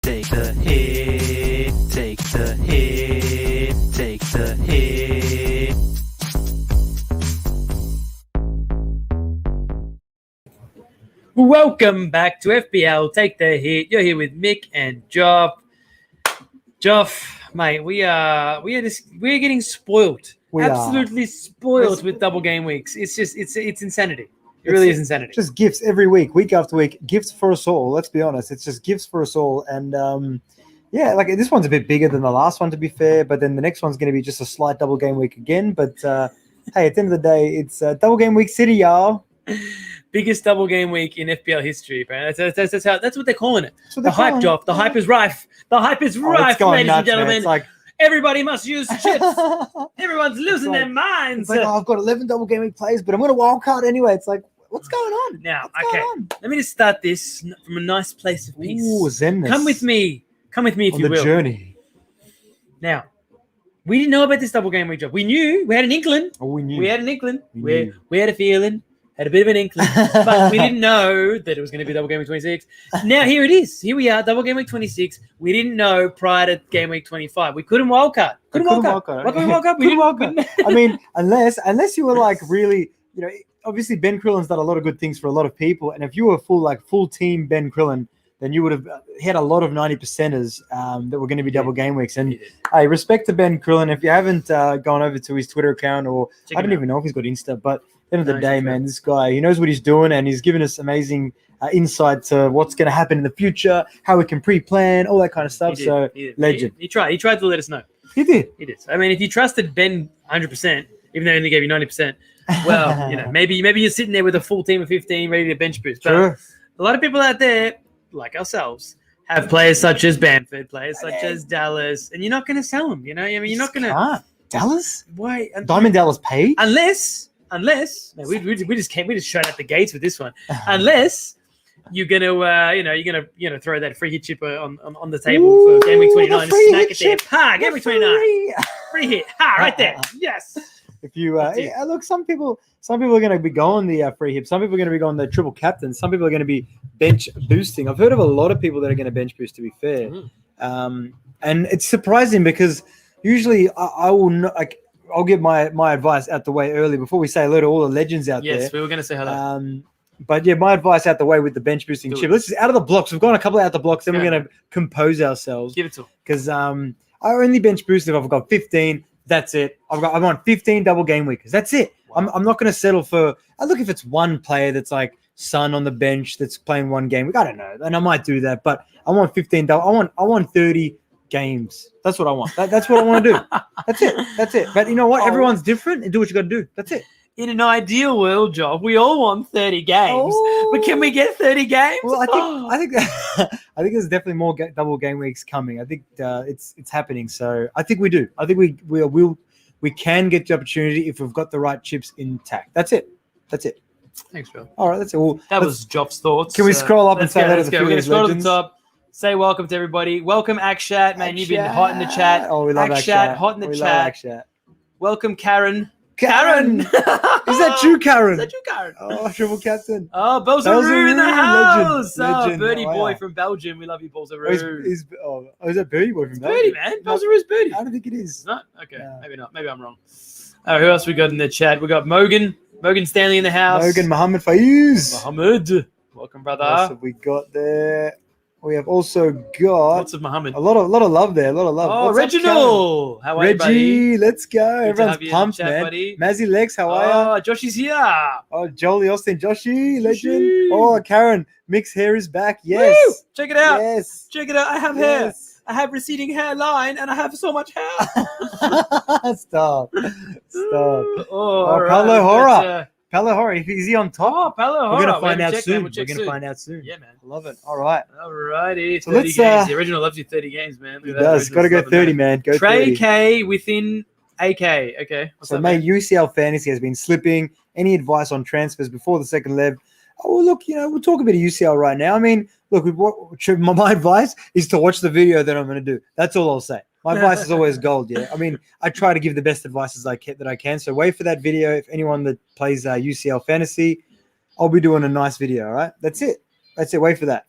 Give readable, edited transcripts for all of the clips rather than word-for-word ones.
Take the hit, take the hit, take the hit. Welcome back to FPL Take the Hit. You're here with Mick and Joff. Joff, mate, we're getting spoiled. Absolutely spoiled with double game weeks. It's insanity. It really is insanity. Just gifts every week after week. Gifts for us all. Let's be honest. It's just gifts for us all. And like this one's a bit bigger than the last one, to be fair. But then the next one's going to be just a slight double game week again. But hey, at the end of the day, it's double game week city, y'all. Biggest double game week in FPL history, apparently. That's what they're calling it. The hype, Joff. The hype is rife. The hype is rife, ladies and gentlemen. It's like everybody must use chips. Everyone's losing their minds. It's like, I've got 11 double game week players, but I'm going to wild card anyway. It's like, what's going on? Now, let me just start this from a nice place of peace. Ooh, Zenness. Come with me if you will. On the journey. Now, we didn't know about this double game week, Job. We knew. We had an inkling. We had an inkling. We had a feeling. Had a bit of an inkling. But we didn't know that it was going to be double game week 26. Now, here it is. Here we are, double game week 26. We didn't know prior to game week 25. We couldn't wildcard. Why couldn't we wildcard? I mean, unless you were like really, obviously Ben Crillen's done a lot of good things for a lot of people. And if you were full team Ben Crillen, then you would have had a lot of 90%ers that were going to be double game weeks. And hey, respect to Ben Crillen. If you haven't gone over to his Twitter account, or I don't even know if he's got Insta, but at the end of the day, man, this guy, he knows what he's doing, and he's given us amazing insight to what's going to happen in the future, how we can pre-plan, all that kind of stuff. Legend. He tried to let us know. He did. I mean, if you trusted Ben 100%, even though he only gave you 90%, well, maybe you're sitting there with a full team of 15 ready to bench boost. But a lot of people out there, like ourselves, have players such as Bamford, players such as Dallas, and you're not going to sell them. You're not going to. Dallas? Why? Diamond Dallas paid? Unless we just shut out the gates with this one. Unless you're gonna throw that free hit chipper on the table for game week 29 and snack it there. Ha! Game week 29, free hit. Ha! Right there. Yes. If you look, some people are going to be going the free hit. Some people are going to be going the triple captain. Some people are going to be bench boosting. I've heard of a lot of people that are going to bench boost, to be fair. And it's surprising because usually I will not like. I'll get my advice out the way early before we say hello to all the legends out there. Yes, we were going to say hello. But yeah, my advice out the way with the bench boosting chip. Let's just out of the blocks. We've gone a couple out the blocks. Then we're going to compose ourselves. Give it to them. Because I only bench boost if I've got 15. That's it. I'm on 15 double game weeks. That's it. Wow. I'm not going to settle for. I look if it's one player that's like Son on the bench that's playing one game week. I don't know, and I might do that. But I want 15 double. I want 30 games. That's what I want. That's what I want to do. That's it. But you know what? Everyone's different, and do what you got to do. That's it. In an ideal world, Job, we all want 30 games. But can we get 30 games? Well, I think there's definitely more double game weeks coming. I think it's happening. So I think we do. I think we can get the opportunity if we've got the right chips intact. That's it. Thanks, Job. All right, that's it. Well, that was Job's thoughts. Can we scroll up and say that? We're going to scroll to the top. Say welcome to everybody. Welcome, Akshat, man. You've been hot in the chat. Oh, we love Akshat. Hot in the chat. Welcome, Karen. Is that you, Karen? Oh, triple captain. Oh, Belzaroo in the house. Legend. Birdie boy from Belgium. We love you, Belzaroo. Is that Birdie boy from Belgium? Birdie, man. Belzaroo's Birdie. I don't think it is. It's not? Okay, maybe not. Maybe I'm wrong. Who else we got in the chat? We got Mogan Stanley in the house. Mogan Mohammed Faiz. Mohammed. Welcome, brother. What else have we got there? We have also got lots of Muhammad. A lot of love there. A lot of love. Oh, Reginald. How are you, buddy? Reggie, let's go. Everyone's pumped, man. Buddy. Mazzy Lex, how are you? Josh is here. Oh, Jolie Austin, Joshy, legend. Oh, Karen, Mick's hair is back. Yes. Woo! Check it out. Yes. Check it out. I have hair. I have receding hairline, and I have so much hair. Stop. Oh, right. Paolo Hora. Paolo Hora, is he on top? Oh, Paolo Hora. We're going to find out soon. We're going to find out soon. Yeah, man. I love it. All right. All righty. So 30 games. The original loves you 30 games, man. He does. Got to go 30, man. Go Trey 30. K within AK. Okay. So, mate, UCL Fantasy has been slipping. Any advice on transfers before the second leg? Oh, look, we'll talk a bit of UCL right now. I mean, look, my advice is to watch the video that I'm going to do. That's all I'll say. My advice is always gold, yeah. I mean, I try to give the best advice that I can. So wait for that video. If anyone that plays UCL Fantasy, I'll be doing a nice video, all right? That's it. Wait for that.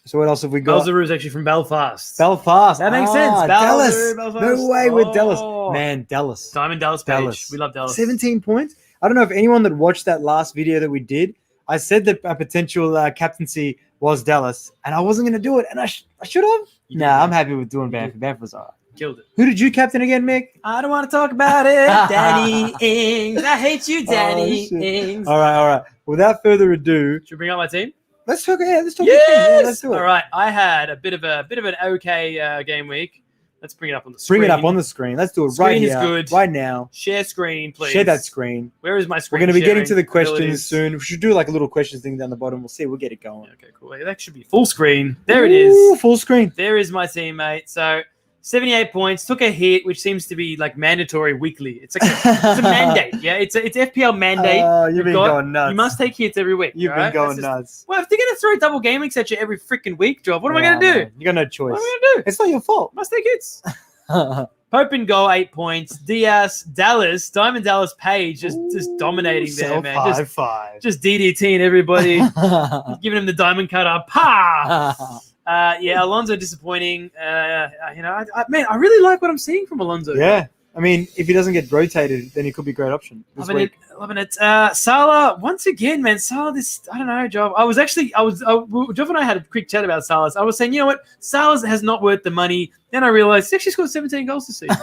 So what else have we got? Belzeroo is actually from Belfast. Belfast. That makes sense. Dallas. Belfast. No way with Dallas. Oh. Man, Dallas. Diamond Dallas page. We love Dallas. 17 points. I don't know if anyone that watched that last video that we did, I said that a potential captaincy was Dallas, and I wasn't going to do it, and I should have. Nah, I'm happy with doing Bamford. Bamford was all right. Killed it. Who did you captain again, Mick? I don't want to talk about it. Danny Ings. I hate you, Danny Ings. All right. Without further ado, should we bring up my team? Let's talk. Yeah, let's talk. Yes! Yeah, let's do it. All right. I had a bit of an okay game week. Let's bring it up on the screen. Bring it up on the screen. Let's do it right here. Screen is good. Right now. Share screen, please. Share that screen. Where is my screen? We're going to be getting to the questions soon. We should do like a little questions thing down the bottom. We'll see. We'll get it going. Yeah, okay, cool. That should be full screen. There it is. Full screen. There is my teammate. So 78 points. Took a hit, which seems to be like mandatory weekly. It's like it's a mandate. Yeah, it's FPL mandate. Oh, you've been going nuts. You must take hits every week. You've been going nuts. Well, if they're going to throw double game weeks at you every freaking week, Job, what am I going to do? You got no choice. What am I going to do? It's not your fault. Must take hits. Pope in goal, 8 points. Diaz, Dallas, Diamond Dallas Page just dominating there, man. Just DDTing everybody. Giving him the diamond cutter. Pa! Yeah, Alonso disappointing. I really like what I'm seeing from Alonso. Yeah. I mean, if he doesn't get rotated, then he could be a great option this week. Loving it. Salah, once again, man. Salah, I don't know, Job. Job and I had a quick chat about Salah. I was saying, you know what? Salah has not worth the money. Then I realized he actually scored 17 goals this season.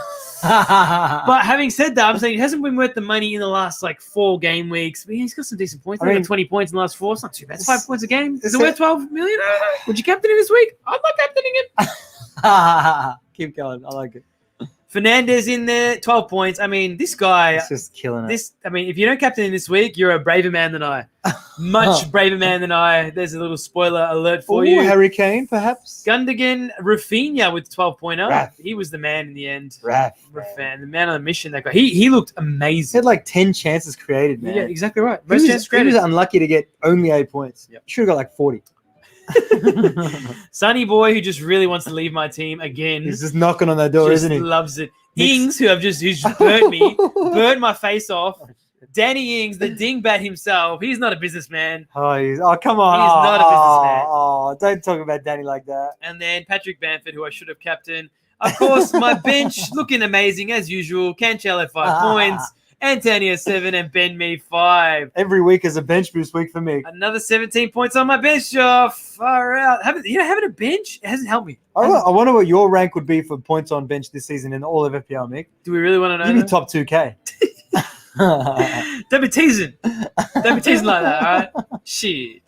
But having said that, I'm saying it hasn't been worth the money in the last 4 game weeks. But he's got some decent points. I mean, 20 points in the last 4. It's not too bad. It's 5 points a game. Is it worth 12 million? Would you captain him this week? I'm not captaining him. Keep going. I like it. Fernandez in there, 12 points. I mean, this guy... He's just killing it. If you don't captain him this week, you're a braver man than I. Much braver man than I. There's a little spoiler alert for you. Harry Kane, perhaps? Gundogan, Rafinha with 12.0. Raph. He was the man in the end. Raph. The man on the mission. That guy. He looked amazing. He had 10 chances created, man. Yeah, exactly right. Most chances created. He was unlucky to get only 8 points. Yep. Should have got 40. Sonny boy who just really wants to leave my team again. He's just knocking on that door, isn't he? Loves it. Ings, who's just burnt me, burned my face off. Danny Ings, the dingbat himself. He's not a businessman. Oh, come on. He's not a businessman. Oh, don't talk about Danny like that. And then Patrick Bamford, who I should have captained. Of course, my bench looking amazing as usual. Cancelo 5 points. Antonio 7 and Ben Me 5. Every week is a bench boost week for me. Another 17 points on my bench, Joe. Far out. Having a bench, it hasn't helped me. I wonder what your rank would be for points on bench this season in all of FPL, Mick. Do we really want to know? You'd be top 2K. Don't be teasing. Don't be teasing like that, all right? Shit.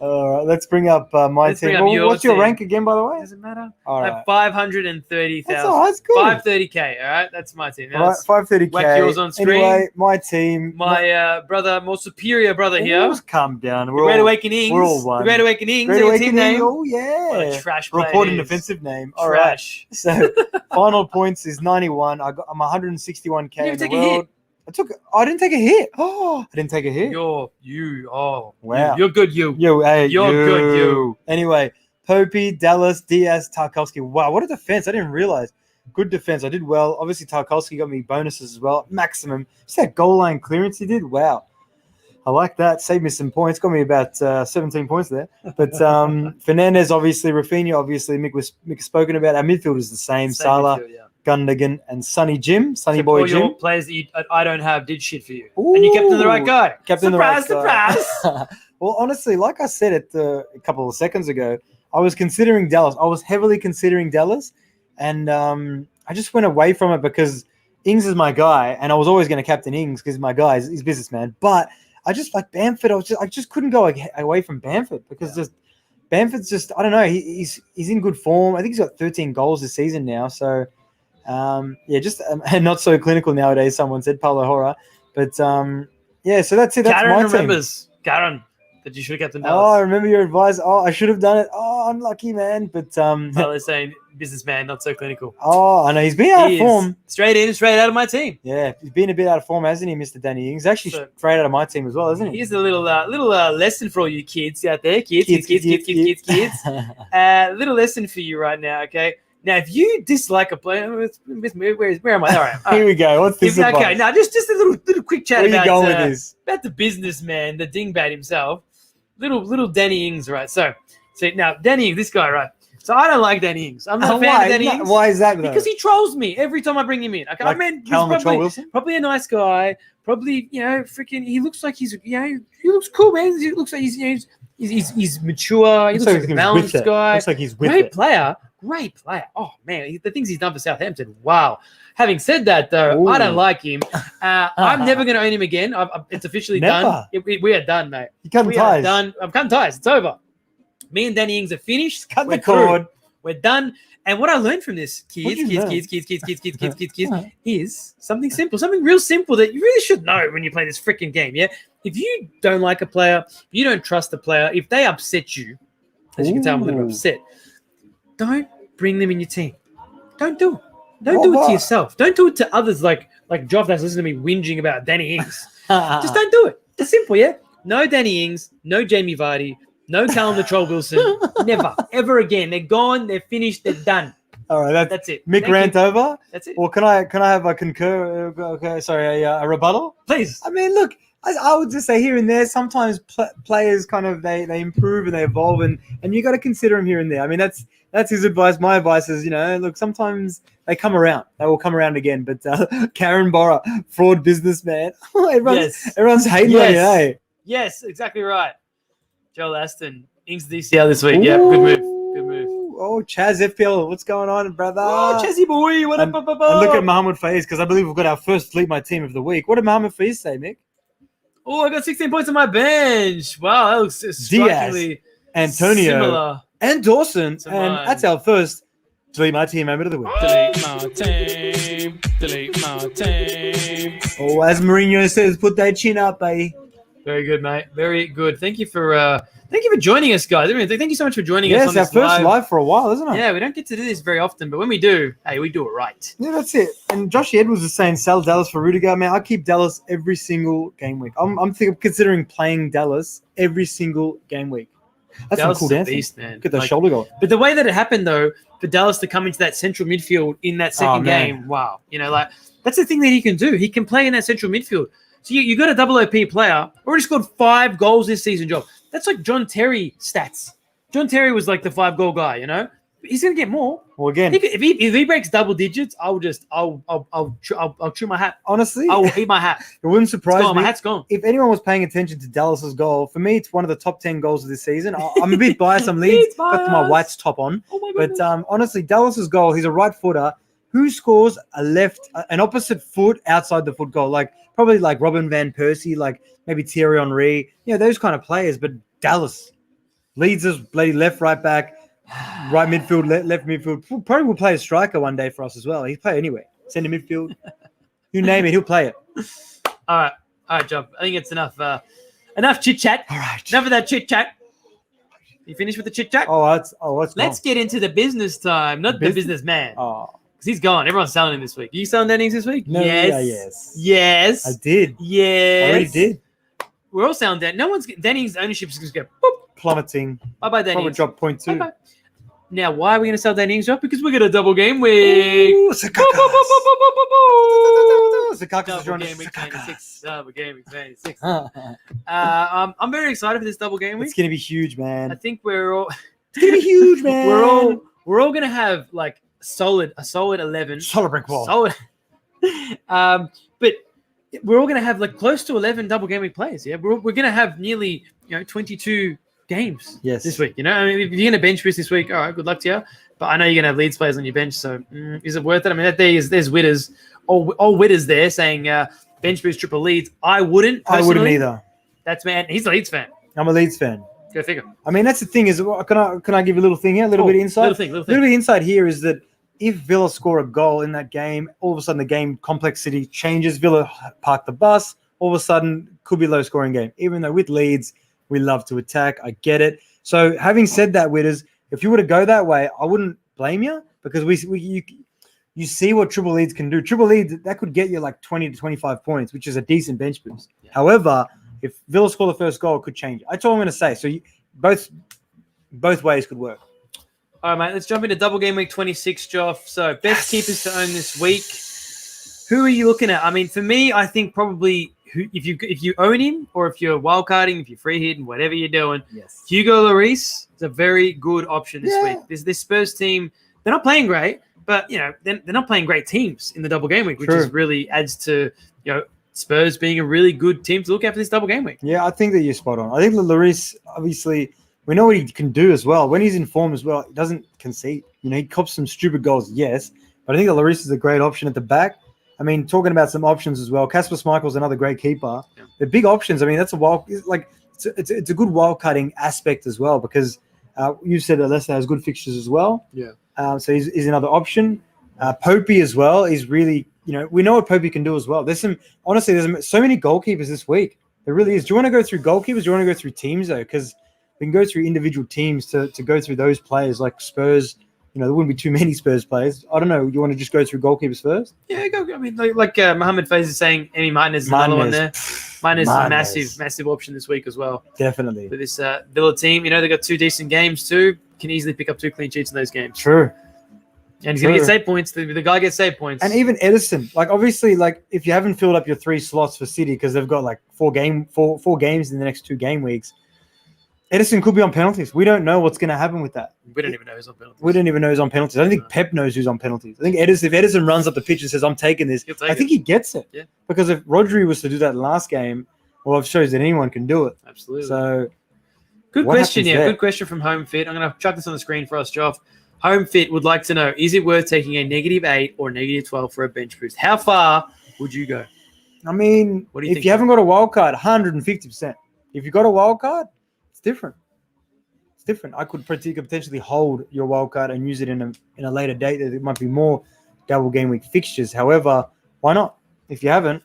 All right, let's bring up my team. What's your rank again, by the way? Doesn't matter. All right. I have 530,000. That's good. 530K, all right? That's my team. All right, 530K. Whack yours on screen. Anyway, my team. My brother, more superior brother here. Just calm down. The Great Awakenings. We're all one. The Great Awakenings. Great Awakening. Team name. Oh, yeah. What a trash player. Reported defensive name. All trash. Right. So, final points is 91. I'm 161K in the world. I didn't take a hit. Oh, I didn't take a hit. Wow. You're good, You're good, you. Anyway, Popey, Dallas, Diaz, Tarkowski. Wow, what a defense. I didn't realize. Good defense. I did well. Obviously, Tarkowski got me bonuses as well. Maximum. Just that goal line clearance he did. Wow. I like that. Saved me some points. Got me about 17 points there. But Fernandez, obviously. Rafinha, obviously. Mick has spoken about. Our midfield is the same. Salah. Midfield, yeah. Gundogan and Sonny Boy Jim. All your players that I don't have did shit for you. Ooh, and you kept the right guy. Surprise. Well, honestly, like I said a couple of seconds ago, I was considering Dallas. I was heavily considering Dallas. And I just went away from it because Ings is my guy. And I was always going to captain Ings because my guy is businessman. But I just like Bamford. I just couldn't go away from Bamford because Bamford's just, I don't know. He's in good form. I think he's got 13 goals this season now. So, just not so clinical nowadays. Someone said Paulo Hora, but so that's it. That's Karen my remembers. Karen, that you should have kept Dallas. Oh, I remember your advice. Oh, I should have done it. Oh, unlucky man. But Tyler's saying businessman, not so clinical. Oh, I know he's been out of form. Straight in, straight out of my team. Yeah, he's been a bit out of form, hasn't he, Mr. Danny Ings? Actually, straight out of my team as well, isn't he? Here's a little lesson for all you kids out there. Kids. Little lesson for you right now. Okay. Now, if you dislike a player, where am I? All right. Here we go. What's this about? Okay, now just a little quick chat about with this? About the businessman, the dingbat himself, little Danny Ings, right? So See, now, Danny Ings, this guy, right? So I don't like Danny Ings. I'm not a fan of Danny Ings. Why is that, though? Because he trolls me every time I bring him in. Okay, Like I mean, Callum the Troll Wilson? probably a nice guy. Probably, freaking, he looks like he's, he looks cool, man. He looks like he's, he's mature. He looks like a balanced guy. Looks like he's with Great it. player. Oh, man, the things he's done for Southampton. Wow. Having said that, though, I don't like him. I'm never going to own him again. It's officially done. We are done, mate. You're cutting ties. Done. I'm cutting ties. It's over. Me and Danny Ings are finished. Cut the cord. We're done. And what I learned from this, kids, is something simple, something real simple that you really should know when you play this freaking game. Yeah, if you don't like a player, if you don't trust a player, if they upset you, as you can tell, I'm a little upset. Don't bring them in your team. Don't do it. Don't do it to yourself. Don't do it to others like Joff that's listening to me whinging about Danny Ings. Just don't do it. It's simple, yeah? No Danny Ings, no Jamie Vardy, no Callum the Troll Wilson. Never, ever again. They're gone. They're finished. They're done. All right, that's it. Mick rant over. That's it. Or can I have a concur? Okay, sorry, a rebuttal, please. I mean, look, I would just say here and there. Sometimes players kind of they improve and they evolve, and you got to consider them here and there. I mean, that's his advice. My advice is, look, sometimes they come around. They will come around again. But Karen Borra, fraud businessman. Everyone's hating on you, eh? Yes, exactly right. Joel Aston, Ings DCL this week. Yeah, good move. Oh, Chaz FPL, what's going on, brother? Oh, Chazzy boy, what up? And look at Mohamed Faiz, because I believe we've got our first Lead My Team of the week. What did Mohamed Faiz say, Mick? Oh, I got 16 points on my bench. Wow, that looks strikingly Antonio, similar. And Dawson. And that's our first Delete My Team member of the week. Delete my team. Oh, as Mourinho says, put that chin up, baby. Very good, mate. Very good. Thank you for joining us, guys. I mean, thank you so much for joining us. Yes, our first live for a while, isn't it? Yeah, we don't get to do this very often, but when we do, hey, we do it right. Yeah, that's it. And Josh Edwards was saying sell Dallas for Rudiger. Man, I keep Dallas every single game week. I'm considering playing Dallas every single game week. That's Dallas a cool dance, beast, man. Get that shoulder goal. But the way that it happened, though, for Dallas to come into that central midfield in that second game, wow. That's the thing that he can do. He can play in that central midfield. So you got a double OP player, already scored 5 goals this season, Job. That's like John Terry stats. John Terry was like the 5-goal guy, He's gonna get more. Well, again, if he breaks double digits, I'll chew my hat. Honestly, I will eat my hat. It wouldn't surprise me. My hat's gone. If anyone was paying attention to Dallas's goal, for me, it's one of the top 10 goals of this season. I'm a bit biased. I'm Leeds. Got my White's top on. Oh my goodness. But honestly, Dallas's goal. He's a right footer who scores an opposite foot outside the foot goal, probably like Robin van Persie, like maybe Thierry Henry, those kind of players. But Dallas leads us bloody left, right back, right midfield, left midfield. Probably will play a striker one day for us as well. He'll play anyway. Centre midfield, you name it, he'll play it. All right, Job. I think it's enough. Enough chit chat. All right, enough of that chit chat. You finished with the chit chat? Let's get into the business time, not the businessman. Oh. He's gone. Everyone's selling him this week. You selling Danny Ings this week? No, yes. Yes. I did. Yes. I already did. We're all selling Dan. Danny Ings' ownership is going to go boop. Plummeting. Bye-bye, Danny Ings. Probably drop 0.2. Bye-bye. Now, why are we going to sell Danny Ings, Job? Because we got a double game week. Ooh, Double game week 26. Double game week 26. I'm very excited for this double game week. It's going to be huge, man. I think we're all... It's going to be huge, man. We're all going to have, a solid 11. Solid brick wall. Solid. But we're all going to have close to 11 double game week players. Yeah, we're going to have nearly 22 games this week. I mean, if you're going to bench boost this week, all right, good luck to you. But I know you're going to have Leeds players on your bench, so is it worth it? I mean, there's Witters, all Witters there saying bench boost triple Leeds. I wouldn't either. That's man. He's a Leeds fan. I'm a Leeds fan. Go figure. I mean, that's the thing is, can I give a little thing here? A little bit of insight? Little bit of insight here is that if Villa score a goal in that game, all of a sudden the game complexity changes. Villa park the bus. All of a sudden, could be a low-scoring game. Even though with Leeds, we love to attack. I get it. So having said that, Witters, if you were to go that way, I wouldn't blame you because you see what Triple Leeds can do. Triple Leeds, that could get you 20 to 25 points, which is a decent bench boost. Yeah. However, if Villa score the first goal, it could change. That's all I'm going to say. So both ways could work. All right, mate. Let's jump into double game week 26, Joff. So best keepers to own this week. Who are you looking at? I mean, for me, I think probably if you own him or if you're wildcarding, if you're free hitting, whatever you're doing, Yes. Hugo Lloris is a very good option this week. This Spurs team, they're not playing great, but they're not playing great teams in the double game week, which is really adds to Spurs being a really good team to look at for this double game week. Yeah, I think that you're spot on. I think that Lloris, obviously, we know what he can do as well. When he's in form as well, he doesn't concede. He cops some stupid goals, yes, but I think that Lloris is a great option at the back. I mean, talking about some options as well, Kasper Schmeichel's another great keeper. Yeah. They're big options. I mean, that's it's a good wild cutting aspect as well because you said that Leicester has good fixtures as well. Yeah. So he's another option. Popey as well is really, we know what Popey can do as well. There's so many goalkeepers this week. There really is. Do you want to go through goalkeepers? Do you want to go through teams though? Because we can go through individual teams to go through those players like Spurs. There wouldn't be too many Spurs players. I don't know. You want to just go through goalkeepers first? Yeah, go. I mean, like Mohamed Faiz is saying, Emi Martinez is another one there. Martinez is a massive option this week as well. Definitely. For this Villa team, they got 2 decent games too. Can easily pick up 2 clean sheets in those games. True. And he's going to get save points. The guy gets save points. And even Edison, obviously, if you haven't filled up your 3 slots for City because they've got 4 games in the next 2 game weeks, Edison could be on penalties. We don't know what's going to happen with that. We don't even know who's on penalties. We don't even know who's on penalties. I don't think Pep knows who's on penalties. I think if Edison runs up the pitch and says, I'm taking this, I think he gets it. Yeah. Because if Rodri was to do that last game, well, it shows that anyone can do it. Absolutely. So, good question. Yeah, good question from Home Fit. I'm going to chuck this on the screen for us, Joff. Home Fit would like to know, is it worth taking a -8 or -12 for a bench boost? How far would you go? I mean, if you haven't got a wild card, 150%. If you've got a wild card, it's different. It's different. I could potentially hold your wild card and use it in a later date. There might be more double game week fixtures. However, why not? If you haven't.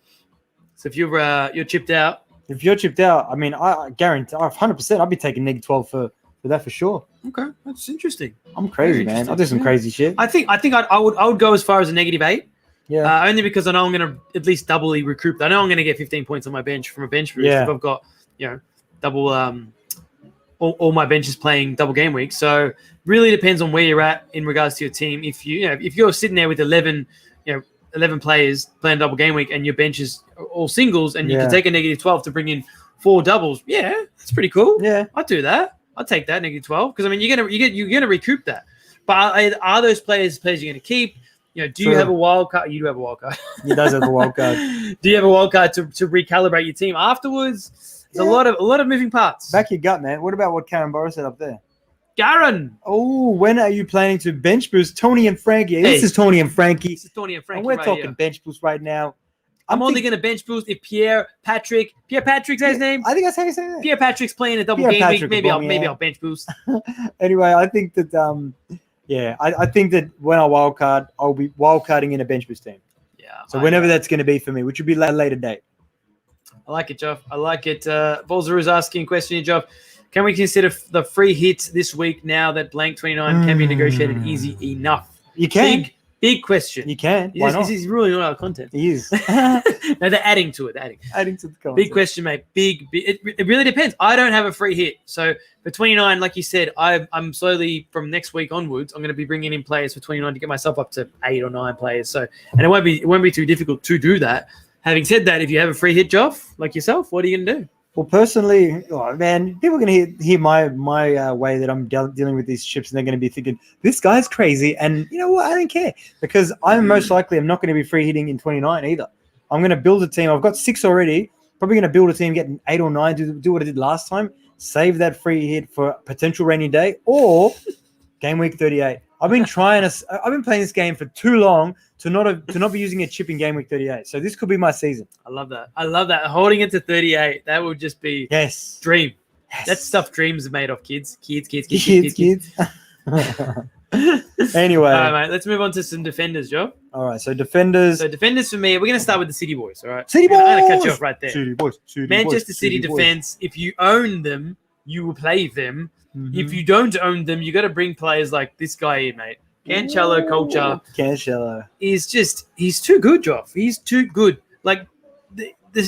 So if you're chipped out. If you're chipped out, I mean, I guarantee 100%. I'd be taking -12 for that for sure. Okay, that's interesting. I'm crazy, man. I'll do some crazy shit. I think I would go as far as a -8. Yeah. Only because I know I'm going to at least doubly recoup. I know I'm going to get 15 points on my bench from a bench boost if I've got double all my benches playing double game week. So really depends on where you're at in regards to your team. If you're sitting there with 11 players playing double game week and your bench is all singles and you can take a -12 to bring in 4 doubles, that's pretty cool. Yeah, I'd do that. I'll take that -12 because I mean you're gonna recoup that. But are those players you're gonna keep? Do you have a wild card? You do have a wild card. He does have a wild card. Do you have a wild card to recalibrate your team afterwards? There's a lot of moving parts. Back your gut, man. What about what Karen Burrow said up there? Garen. Oh, when are you planning to bench boost Tony and Frankie? This is Tony and Frankie. This is Tony and Frankie. And we're talking bench boost right now. I'm only going to bench boost if Pierre Patrick's his name. I think that's how you say that. Pierre Patrick's playing a double game week. Maybe I'll bench boost. Anyway, I think that I think that when I wild card, I'll be wild carding in a bench boost team. Yeah. So whenever that's going to be for me, which would be a later date. I like it, Joff. I like it. Bolzer is asking a question here, Joff. Can we consider the free hits this week now that blank 29 can be negotiated easy enough? You can. Big question. You can. Why not? He's ruling all our content. He is. No, they're adding to it. Adding to the content. Big question, mate. Big. It really depends. I don't have a free hit. So for 29, like you said, I'm slowly from next week onwards, I'm going to be bringing in players for 29 to get myself up to 8 or 9 players. So, and it won't be too difficult to do that. Having said that, if you have a free hit, Joff, like yourself, what are you going to do? Well, personally, people are going to hear my way that I'm dealing with these chips, and they're going to be thinking, this guy's crazy. And you know what? I don't care because I'm most likely I'm not going to be free hitting in 29 either. I'm going to build a team. I've got 6 already. Probably going to build a team, get 8 or 9, do what I did last time, save that free hit for a potential rainy day or game week 38. I've been playing this game for too long to not be using a chip in game week 38. So this could be my season. I love that. Holding it to 38, that would just be dream. Yes. That stuff dreams are made of, kids. Kids. Anyway. All right, mate. Let's move on to some defenders, Joe. All right, so defenders. So defenders for me, we're going to start with the City boys, all right? City boys! I'm going to cut you off right there. City boys. Manchester City defense, if you own them, you will play them. Mm-hmm. If you don't own them, you got to bring players like this guy here, mate. Cancelo culture. Cancelo. He's too good, Joff. He's too good. Like,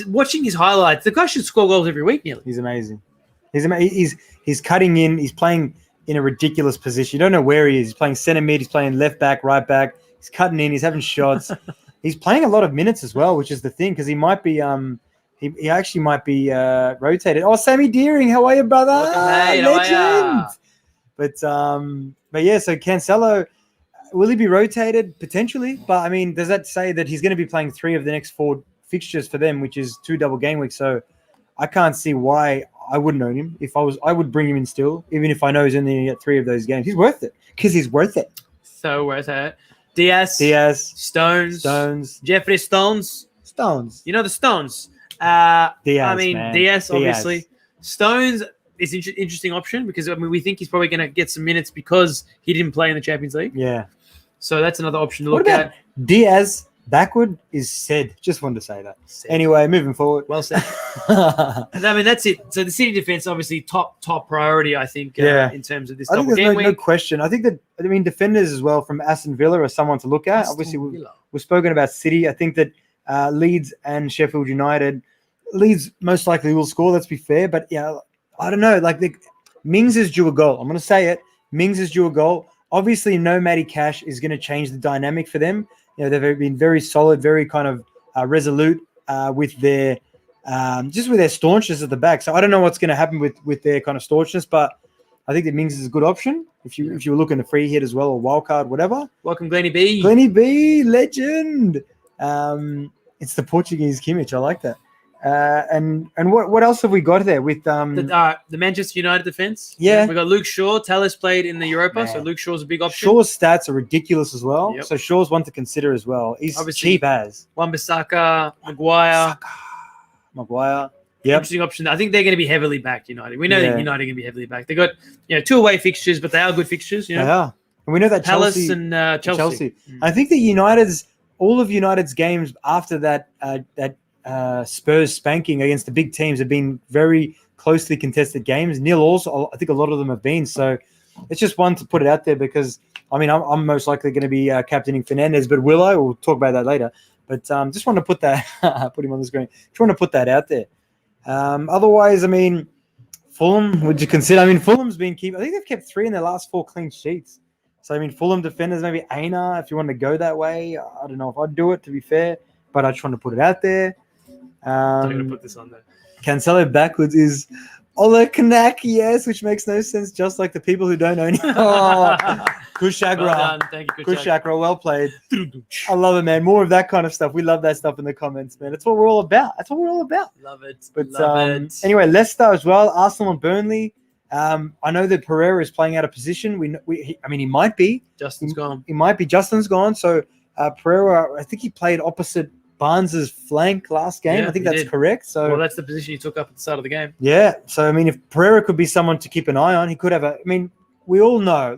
watching his highlights, the guy should score goals every week nearly. He's amazing. He's cutting in. He's playing in a ridiculous position. You don't know where he is. He's playing centre mid. He's playing left back, right back. He's cutting in. He's having shots. He's playing a lot of minutes as well, which is the thing because he might be He actually might be rotated. Oh, Sammy Deering, how are you, brother? Welcome, mate. How are ya? Legend. But yeah, so Cancelo, will he be rotated? Potentially. But, I mean, does that say that he's going to be playing 3 of the next 4 fixtures for them, which is 2 double game weeks? So I can't see why I wouldn't own him. I would bring him in still, even if I know he's only going to get 3 of those games. He's worth it because he's worth it. So worth it. Diaz. Stones. Jeffrey Stones. You know the Stones. Diaz, I mean, man. Diaz, obviously. Stones is an interesting option because we think he's probably going to get some minutes because he didn't play in the Champions League. Yeah. So that's another option to What look about at. Diaz backward is said. Just wanted to say that. Anyway, moving forward. Well said. I mean, that's it. So the City defense, obviously, top priority, I think, in terms of this I think double there's game week. no question. I think that, defenders as well from Aston Villa are someone to look at. Obviously, we've spoken about City. I think that Leeds and Sheffield United, Leeds most likely will score, let's be fair. But, yeah, I don't know. Like, Mings is due a goal. I'm going to say it. Mings is due a goal. Obviously, no Matty Cash is going to change the dynamic for them. You know, they've been very solid, very kind of resolute with their just with their staunchness at the back. So I don't know what's going to happen with their kind of staunchness, but I think that Mings is a good option if you were looking to free hit as well or wild card, whatever. Welcome, Glennie B. Glennie B, legend. It's the Portuguese Kimmich. I like that. And what else have we got there with the Manchester United defense? Yeah. We got Luke Shaw. Tallis played in the Europa, Man. so Luke Shaw's a big option. Shaw's stats are ridiculous as well. Yep. So Shaw's one to consider as well. He's Obviously, cheap as. Wan-Bissaka, Maguire. Maguire. Yep. Interesting option. I think they're going to be heavily backed, United. We know that United are going to be heavily backed. They got 2 away fixtures, but they are good fixtures. They are. And we know that Palace Chelsea and Chelsea. I think that all of United's games after that Spurs spanking against the big teams have been very closely contested games. Nil also, I think a lot of them have been. So it's just one to put it out there because, I mean, I'm most likely going to be captaining Fernandez, but we'll talk about that later. But just want to put that, put him on the screen. Just want to put that out there. Otherwise, I mean, Fulham, would you consider? I mean, Fulham's been I think they've kept 3 in their last 4 clean sheets. So, I mean, Fulham defenders, maybe Aina, if you want to go that way. I don't know if I'd do it, to be fair. But I just want to put it out there. I'm going to put this on there. Cancelo backwards is Ola Kanak, yes, which makes no sense, just like the people who don't own him. Oh, Kushagra. Well done. Thank you, Kushagra, well played. I love it, man. More of that kind of stuff. We love that stuff in the comments, man. That's what we're all about. Love it. But love it. Anyway, Leicester as well. Arsenal and Burnley. I know that Pereira is playing out of position. He might be. Justin's gone. He might be. Justin's gone. So Pereira, I think he played opposite Barnes's flank last game. I think that's correct. So, well, that's the position he took up at the start of the game. Yeah. So, I mean, if Pereira could be someone to keep an eye on, he could have we all know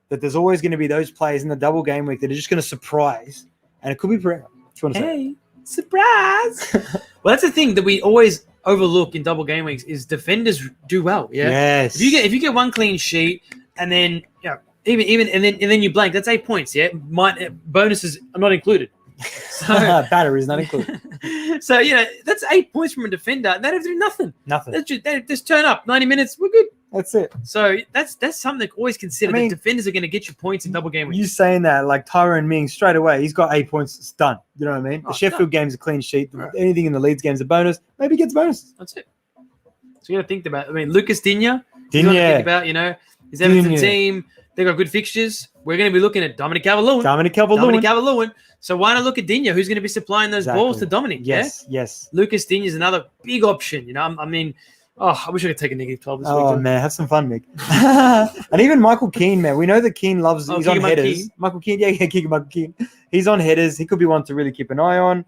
that there's always going to be those players in the double game week that are just going to surprise. And it could be Pereira. Hey, surprise. Well, that's the thing that we always overlook in double game weeks is defenders do well. Yeah. Yes. If you get 1 clean sheet and then, even and then you blank, that's 8 points. Yeah. Bonuses are not included. So, batteries not included. So, that's 8 points from a defender. They don't do nothing. They just turn up 90 minutes. We're good. That's it. So that's something to always consider. That defenders are going to get you points in double game weeks. You saying that, like Tyrone Mings, straight away, he's got 8 points. It's done. You know what I mean? The Sheffield game's a clean sheet. Right. Anything in the Leeds game's a bonus. Maybe he gets bonus. That's it. So you got to think about. Lucas Digne. You got to think about. His Everton team. They got good fixtures. We're going to be looking at Dominic Calvert-Lewin. So why not look at Digne, who's going to be supplying those balls to Dominic? Yes. Lucas Digne is another big option. I wish I could take a negative 12 this week. Oh, man, have some fun, Mick. And even Michael Keane, man. We know that Keane loves. He's on headers. Michael Keane, Michael Keane. He's on headers. He could be one to really keep an eye on.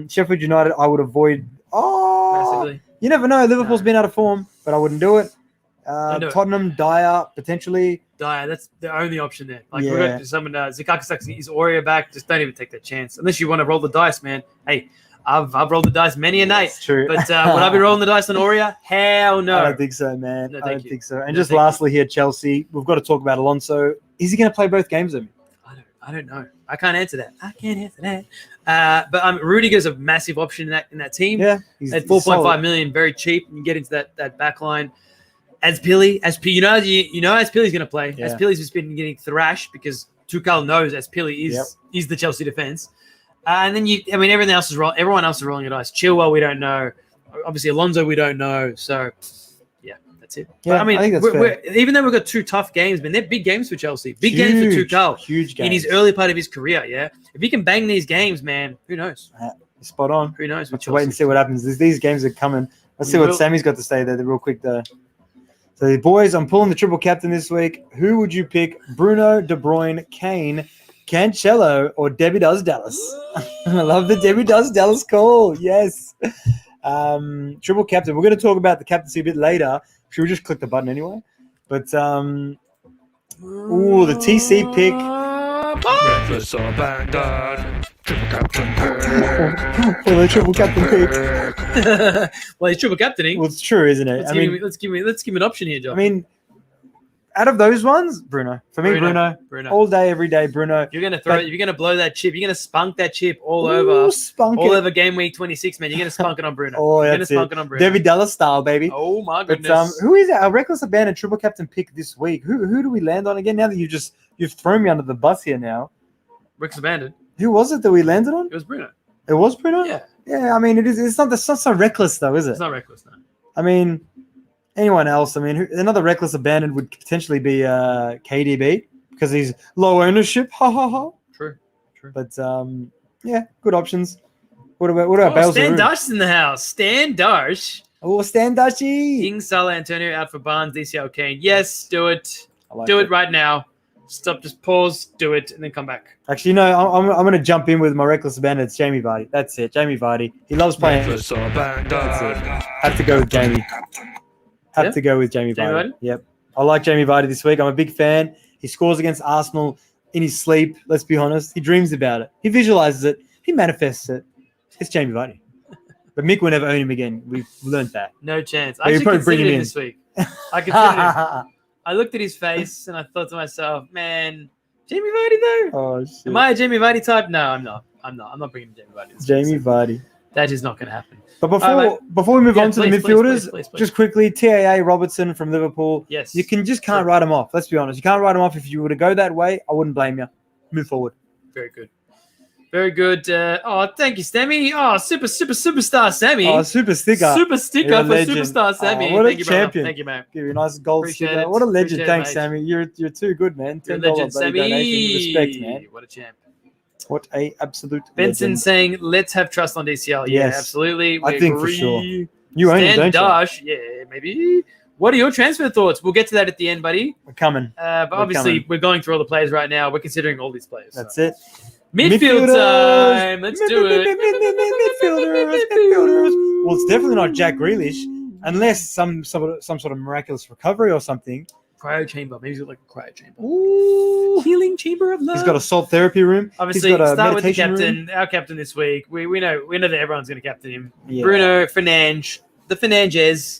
Sheffield United, I would avoid. Massively. You never know. Liverpool's been out of form, but I wouldn't do it. Tottenham, Dyer, potentially. Dyer, that's the only option there. Like, we've got someone, Zikakis is Aurea back. Just don't even take that chance. Unless you want to roll the dice, man. Hey, I've rolled the dice many a night. That's true. But would I be rolling the dice on Aurea? Hell no. I don't think so, man. No, I don't think so. And just lastly here, Chelsea, we've got to talk about Alonso. Is he going to play both games of me? I don't know. I can't answer that. But Rudiger's a massive option in that team. Yeah. At 4.5 million, very cheap. You can get into that back line. Azpili, you know Azpili's going to play. Yeah. Azpili's just been getting thrashed because Tuchel knows Azpili is the Chelsea defense. And then everyone else is rolling the dice. Chilwell, we don't know. Obviously, Alonso, we don't know. So, yeah, that's it. Yeah, but, I think that's we're, even though we've got 2 tough games, man, they're big games for Chelsea. Big games for Tuchel. Huge games. In his early part of his career, yeah. If he can bang these games, man, who knows? Spot on. Who knows? Let's wait and see what happens. These games are coming. Let's see what Sammy's got to say there real quick, though. So, boys, I'm pulling the triple captain this week. Who would you pick? Bruno, De Bruyne, Kane, Cancelo, or Debbie Does Dallas? I love the Debbie Does Dallas call. Yes. Triple captain. We're going to talk about the captaincy a bit later. Should we just click the button anyway? But, the TC pick. Breakfast or abandoned. Triple captain pick. Well, the triple captain pick. Well, he's triple captaining. Well, it's true, isn't it? Let's give him an option here, John. I mean, out of those ones, Bruno. For me, Bruno. All day, every day, Bruno. You're gonna throw it. You're gonna blow that chip. You're gonna spunk that chip all over Game Week 26, man. You're gonna spunk it on Bruno. You're gonna spunk it on Bruno. Debbie Dallas style, baby. Oh my goodness. But, who is our reckless abandoned triple captain pick this week? Who do we land on again? Now that you've thrown me under the bus here now. Reckless abandoned. Who was it that we landed on? It was Bruno. It was Bruno. Yeah. Yeah. I mean, it's not so reckless though, is it? It's not reckless, no. I mean, anyone else? I mean, another reckless abandoned would potentially be KDB because he's low ownership. Ha ha ha. True. But yeah, good options. What about Bale's? Stan Darsh's in the house. Stan Darsh. Oh, Stan Darshi. King Salah Antonio out for Barnes, DCL Kane. Yes, do it. Do it right now. Stop, just pause, do it, and then come back. Actually, no, I'm going to jump in with my reckless abandon. It's Jamie Vardy. That's it, Jamie Vardy. He loves playing. Breakfast or abandoned. Have to go with Jamie. To go with Jamie Vardy. Yep. I like Jamie Vardy this week. I'm a big fan. He scores against Arsenal in his sleep. Let's be honest. He dreams about it. He visualizes it. He manifests it. It's Jamie Vardy. But Mick will never own him again. We've learned that. No chance. I actually considered him this week. I considered him. I looked at his face and I thought to myself, man, Jamie Vardy though? Oh, shit. Am I a Jamie Vardy type? No, I'm not. I'm not bringing Jamie Vardy. Jamie Vardy. That is not going to happen. But before we move on to the midfielders, just quickly, TAA Robertson from Liverpool. Yes. You can't write him off. Let's be honest. You can't write him off. If you were to go that way, I wouldn't blame you. Move forward. Very good. Very good. Thank you, Sammy. Oh, superstar Sammy. Oh, super sticker. Super sticker for superstar Sammy. Oh, what Thank a you, champion. brother. Thank you, man. Give you a nice gold Appreciate sticker. it. What a legend. Appreciate Thanks, it, mate. Sammy. You're too good, man. You're a $10 legend, Sammy. donation. Respect, man. What a champ. What a absolute Benson legend. saying, let's have trust on DCL. Yeah, Yes. absolutely. I think for sure. You own it, Stan don't Dash, yeah, maybe. What are your transfer thoughts? We'll get to that at the end, buddy. you? We're coming. But obviously, we're going through all the players right now. We're considering all these players. That's it. Midfield time. Let's do it. Midfielders. Well, it's definitely not Jack Grealish, unless some sort of miraculous recovery or something. Cryo chamber. Maybe he's got like a cryo chamber. Ooh. Healing chamber of love. He's got a salt therapy room. Obviously, He's got a start with the meditation captain. room. Our captain this week. We know that everyone's going to captain him. Yeah. Bruno Fernandes, the Fernandes.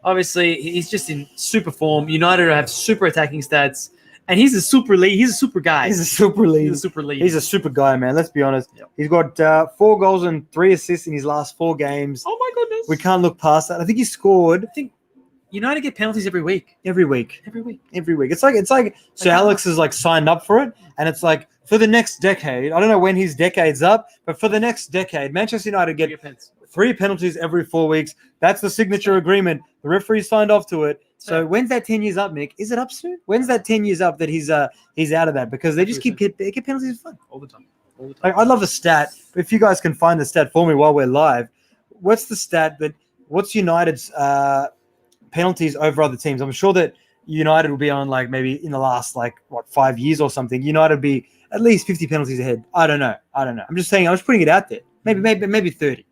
Obviously, he's just in super form. United have super attacking stats, and he's a super lead. He's a super guy. He's a super lead. He's a super lead. He's a super guy, man. Let's be honest. Yep. He's got 4 goals and 3 assists in his last 4 games. Oh my goodness. We can't look past that. I think he scored. I think United get penalties every week. Every week. Every week. It's like Sir Alex is like signed up for it, and it's like for the next decade. I don't know when his decade's up, but for the next decade, Manchester United get 3 penalties every 4 weeks. That's the signature agreement. The referee signed off to it. So when's that 10 years up, Mick? Is it up soon? When's that 10 years up that he's out of that? Because they just get penalties for fun. All the time. Like, I'd love a stat. If you guys can find the stat for me while we're live, what's the stat what's United's penalties over other teams? I'm sure that United will be on like maybe in the last 5 years or something. United will be at least 50 penalties ahead. I don't know. I'm just saying. I was putting it out there. Maybe 30. Is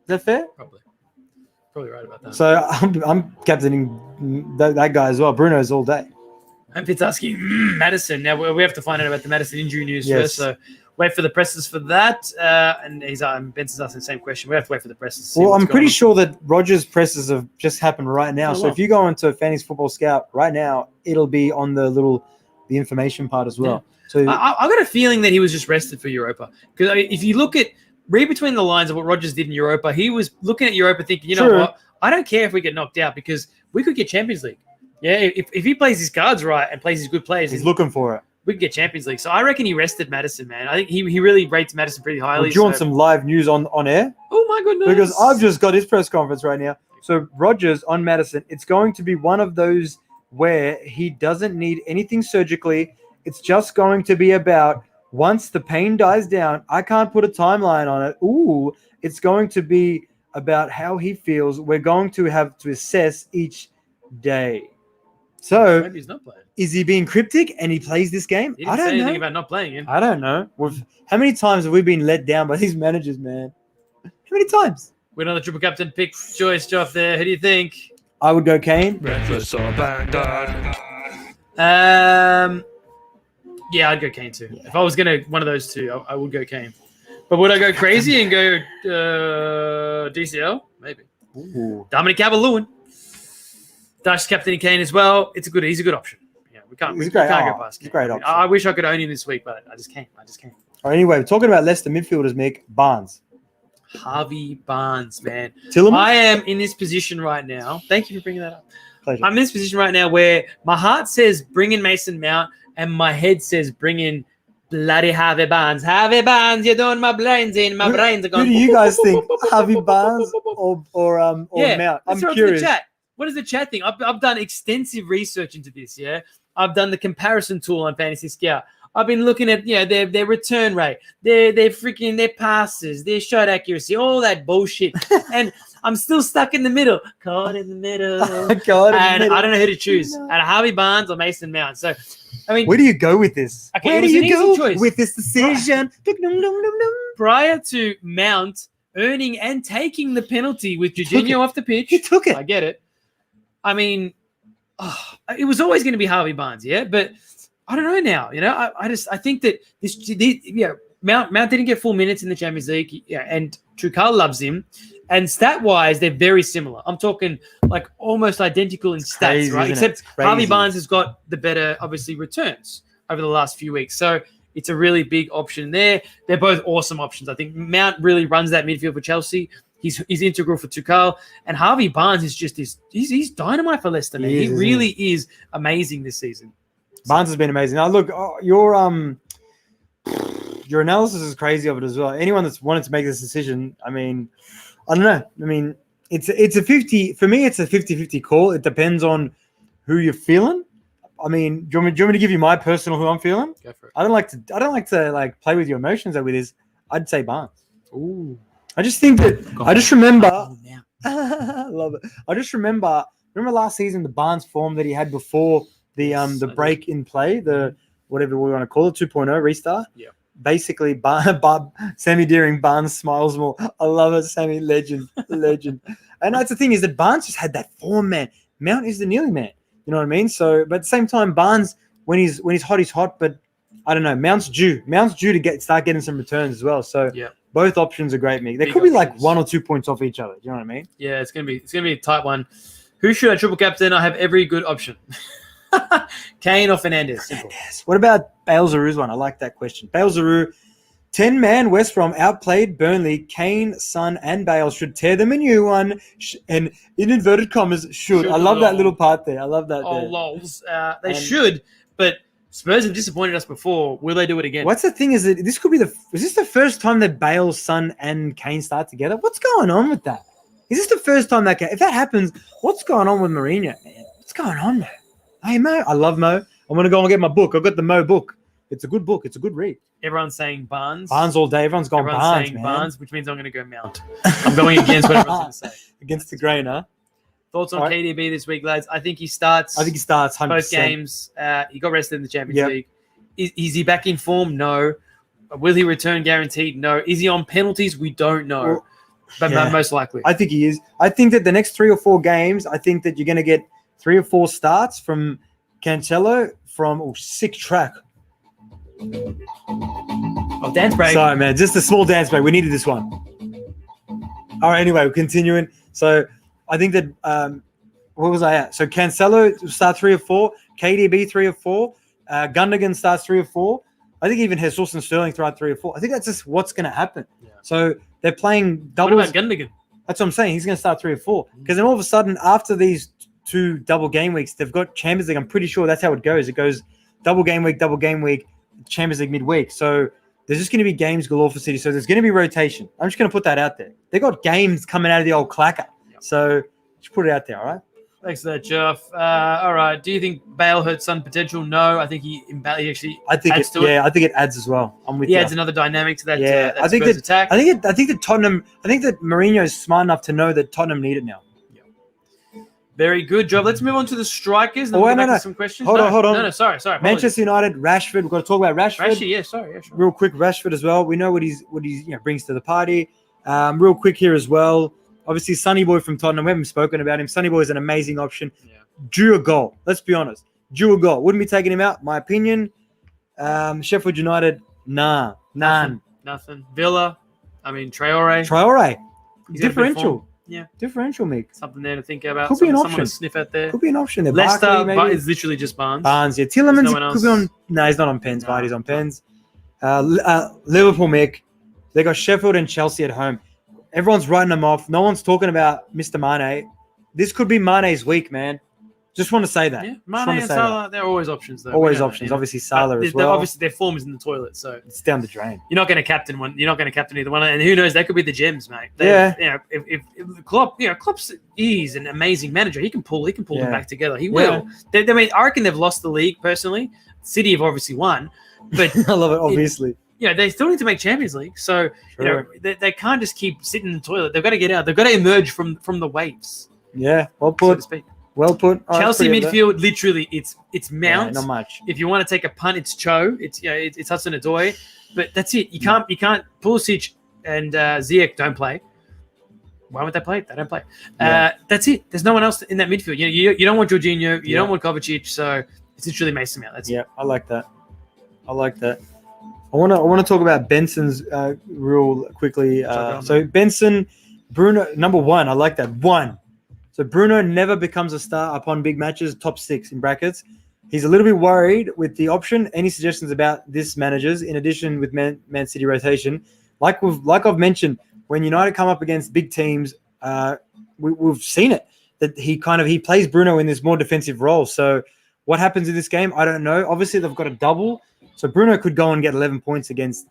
that fair? Probably right about that. So I'm captaining that guy as well. Bruno's all day. And Fitzasky, Madison. Now we have to find out about the Madison injury news Yes. first. So wait for the presses for that. And Benson's asking the same question. We have to wait for the presses. To see Well, what's I'm going pretty on. sure that Rogers' presses have just happened right now. So if you go into Fanny's Football Scout right now, it'll be on the information part as well. Yeah. So I got a feeling that he was just rested for Europa. Because if you read between the lines of what Rogers did in Europa, he was looking at Europa thinking, you know what? I don't care if we get knocked out because we could get Champions League. Yeah, if he plays his cards right and plays his good players, he's looking for it. we can get Champions League. So I reckon he rested Maddison, man. I think he really rates Maddison pretty highly. Well, do you want some live news on air? Oh my goodness! Because I've just got his press conference right now. So Rodgers on Maddison, it's going to be one of those where he doesn't need anything surgically. It's just going to be about once the pain dies down. I can't put a timeline on it. Ooh, it's going to be about how he feels. We're going to have to assess each day. So maybe he's not playing. Is he being cryptic and he plays this game? He didn't say anything about not playing him. I don't know. How many times have we been let down by these managers, man? How many times? We're on the triple captain pick choice, Joff. There, who do you think? I would go Kane. Breakfast or abandoned. Yeah, I'd go Kane too. Yeah. If I was gonna one of those two, I would go Kane. But would I go crazy and go DCL? Maybe. Ooh. Dominic Calvert-Lewin, Dutch captain Kane as well. He's a good option. Yeah, we can't go past Kane. Great option. I wish I could own him this week, but I just can't. All right, anyway, talking about Leicester midfielders, Mick, Barnes. Harvey Barnes, man. Tillman? I am in this position right now. Thank you for bringing that up. Pleasure. I'm in this position right now where my heart says bring in Mason Mount and my head says bring in bloody Harvey Barnes. Harvey Barnes, you're doing my brains in. My brains are going. Who do you guys think? Harvey Barnes or Mount? I'm curious. Chat. What is the chat thing? I've done extensive research into this. Yeah, I've done the comparison tool on Fantasy Scout. I've been looking at their return rate, their passes, their shot accuracy, all that bullshit, and I'm still stuck in the middle. Caught in the middle. I don't know who to choose. Out of Harvey Barnes or Mason Mount. So, I mean, where do you go with this? Okay, where do you go with this decision? Prior to Mount earning and taking the penalty with Jorginho off the pitch, he took it. I get it. I mean, it was always going to be Harvey Barnes, yeah, but I don't know now. I think that Mount didn't get full minutes in the Champions League, and Trukal loves him. And stat-wise, they're very similar. I'm talking like almost identical in stats, crazy, right? Except Harvey Barnes has got the better, obviously, returns over the last few weeks. So it's a really big option there. They're both awesome options. I think Mount really runs that midfield for Chelsea. He's integral for Tuchel. And Harvey Barnes is just he's dynamite for Leicester, man. He really is amazing this season. Barnes has been amazing. Now, look, your analysis is crazy of it as well. Anyone that's wanted to make this decision, I mean, I don't know. I mean, it's a 50 for me. It's a 50-50 call. It depends on who you're feeling. I mean, do you want me to give you my personal who I'm feeling? Go for it. I don't like to play with your emotions with this. I'd say Barnes. Ooh. I just think that I just remember. I love it. I just remember last season the Barnes form that he had before the break in play, the whatever we want to call it, 2.0 restart. Yeah. Basically, Sammy Deering, Barnes smiles more. I love it, Sammy, legend. And that's the thing is that Barnes just had that form, man. Mount is the nearly man. You know what I mean? So, but at the same time, Barnes, when he's hot, he's hot. But I don't know. Mount's due to start getting some returns as well. So both options are great, Mick. They could be like 1 or 2 points off each other. Do you know what I mean? Yeah, it's gonna be a tight one. Who should I triple captain? I have every good option. Kane or Fernandes? What about Bale Zarou's one? I like that question. Bale Zarou, 10-man West Brom outplayed Burnley. Kane, Son, and Bale should tear them a new one. And in inverted commas, should. I love that little part there. I love that. Oh, lols. They should, but Spurs have disappointed us before. Will they do it again? What's the thing is that this could be is this the first time that Bale, Son, and Kane start together? What's going on with that? Is this the first time if that happens, what's going on with Mourinho, man? What's going on there? Hey, Mo. I love Mo. I'm going to go and get my book. I've got the Mo book. It's a good book. It's a good read. Everyone's saying Barnes. Barnes all day. Everyone's saying Barnes, which means I'm going to go Mount. I'm going against what everyone's going to say. Against the grain, huh? Thoughts on KDB this week, lads? I think he starts. 100%. Both games. He got rested in the Champions League. Is he back in form? No. Will he return guaranteed? No. Is he on penalties? We don't know. But most likely. I think he is. I think that the next 3 or 4 games, I think that you're going to get 3 or 4 starts from Cancelo from sick track. Oh, dance break. Sorry, man. Just a small dance break. We needed this one. All right, anyway, we're continuing. So I think that what was I at? So Cancelo will start 3 or 4, KDB 3 or 4, Gundogan starts 3 or 4. I think even Jesus and Sterling throughout 3 or 4. I think that's just what's going to happen. Yeah. So they're playing doubles. What about Gundogan? That's what I'm saying. He's going to start 3 or 4. Because then all of a sudden, after these 2 double game weeks, they've got Champions League. I'm pretty sure that's how it goes. It goes double game week, Champions League midweek. So there's just going to be games galore for City. So there's going to be rotation. I'm just going to put that out there. They got games coming out of the old clacker. So just put it out there, all right? Thanks for that, Jeff. All right. Do you think Bale hurts Son potential? No. I think he actually adds to it. Yeah, I think it adds as well. I'm with you. He adds another dynamic to that. Yeah, that I think Spurs attack. I think that Mourinho is smart enough to know that Tottenham need it now. Very good job. Let's move on to the strikers. Oh, no. Some questions. Hold on. No, sorry. Apologies. Manchester United, Rashford. We've got to talk about Rashford. Sure. Real quick, Rashford as well. We know what he's brings to the party. Real quick here as well. Obviously, Sonny Boy from Tottenham. We haven't spoken about him. Sonny Boy is an amazing option. Yeah. Drew a goal. Let's be honest. Drew a goal. Wouldn't be taking him out. My opinion. Sheffield United. None. Nothing. Villa. Traore. He's got a bit of Differential. form. Yeah. Differential, Mick. Something there to think about. Could be an Someone option. to sniff out there. Could be an option there. Leicester, Barkley, but maybe. it's literally just Barnes. Barnes, yeah. Tielemans No one could be else. on. No, he's not on pens. No. Vardy's on pens. Liverpool, Mick. They got Sheffield and Chelsea at home. Everyone's writing them off. No one's talking about Mr. Mane. This could be Mane's week, man. Just want to say that. Yeah, Just want Mane to and say Salah, they're always options, though. Always We know that, options. you know. Obviously, Salah as They're well. Obviously, their form is in the toilet, so It's down the drain. you're not going to captain one. You're not going to captain either one, and who knows? That could be the gems, mate. If Klopp, Klopp's he's an amazing manager. He can pull them back together. He will. I reckon they've lost the league personally. City have obviously won, but I love it. Obviously, they still need to make Champions League. So they can't just keep sitting in the toilet. They've got to get out. They've got to emerge from the waves, yeah. Well so to put. speak. Well put. All right, Chelsea pretty good. midfield, literally, it's Mount. Yeah, not much. If you want to take a punt, it's Cho. It's Hudson-Odoi. But that's it. You can't. Pulisic and Ziyech don't play. Why would they play? They don't play. Yeah. That's it. There's no one else in that midfield. You don't want Jorginho. You don't want Kovacic. So it's literally Mason Mount. That's it. I like that. I want to talk about Benson's real quickly. So Benson, Bruno, number one. I like that one. So Bruno never becomes a star upon big matches, top 6 in brackets. He's a little bit worried with the option. Any suggestions about this managers in addition with Man City rotation? Like I've mentioned, when United come up against big teams, we've seen it that he plays Bruno in this more defensive role. So what happens in this game? I don't know. Obviously they've got a double, so Bruno could go and get 11 points against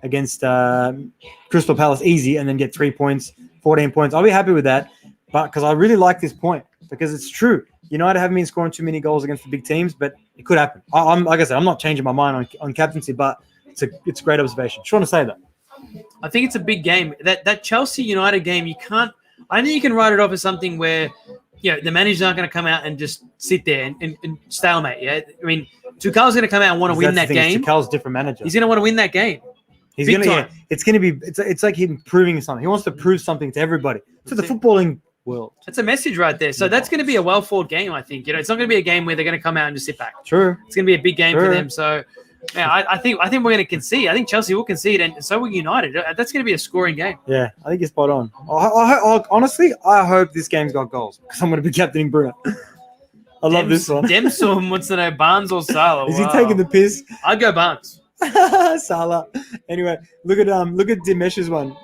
Crystal Palace easy, and then get 3 points, 14 points. I'll be happy with that. But because I really like this point, because it's true. United haven't been scoring too many goals against the big teams, but it could happen. I'm like I said, I'm not changing my mind on captaincy, but it's a great observation. Just want to say that. I think it's a big game. That Chelsea United game, you can't. I think you can write it off as something where, the manager's not going to come out and just sit there and stalemate. Yeah, I mean, Tuchel's going to come out and want to win that game. Tuchel's a different manager. He's going to want to win that game. He's going to. Yeah, it's going to be. It's like him proving something. He wants to prove something to everybody. To the footballing world. That's a message right there. So that's going to be a well-fought game, I think. It's not going to be a game where they're going to come out and just sit back. True. It's going to be a big game for them. So, I think we're going to concede. I think Chelsea will concede, and so will United. That's going to be a scoring game. Yeah, I think you're spot on. Honestly, I hope this game's got goals because I'm going to be captaining Bruno. I love this one. Demsum wants to know Barnes or Salah. Is he taking the piss? I'd go Barnes. Salah. Anyway, look at Dimesh's one.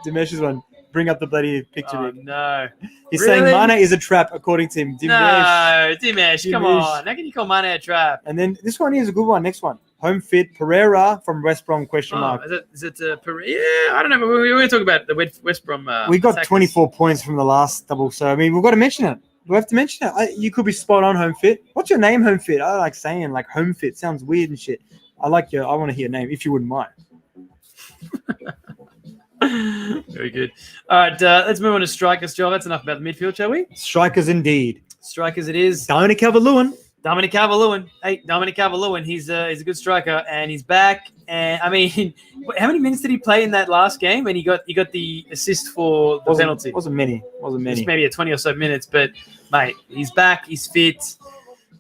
Bring up the bloody picture. Oh, no. He's saying Mane is a trap, according to him. Dimesh, come on. How can you call Mane a trap? And then this one is a good one. Next one. Home fit Pereira from West Brom, question mark. Is it Pereira? Yeah, I don't know. We're going to talk about the West Brom. We got 24 points from the last double. So, I mean, we've got to mention it. We have to mention it. You could be spot on, Home fit. What's your name, Home fit? I like saying like Home fit. Sounds weird and shit. I want to hear your name, if you wouldn't mind. Very good. All right, let's move on to strikers, Joel. That's enough about the midfield, shall we? Strikers indeed. Strikers it is. Dominic Calvert-Lewin. Hey, Dominic Calvert-Lewin. He's a good striker, and he's back. And I mean, how many minutes did he play in that last game? And he got the assist for the penalty. Wasn't many. Just maybe 20 or so minutes. But mate, he's back. He's fit.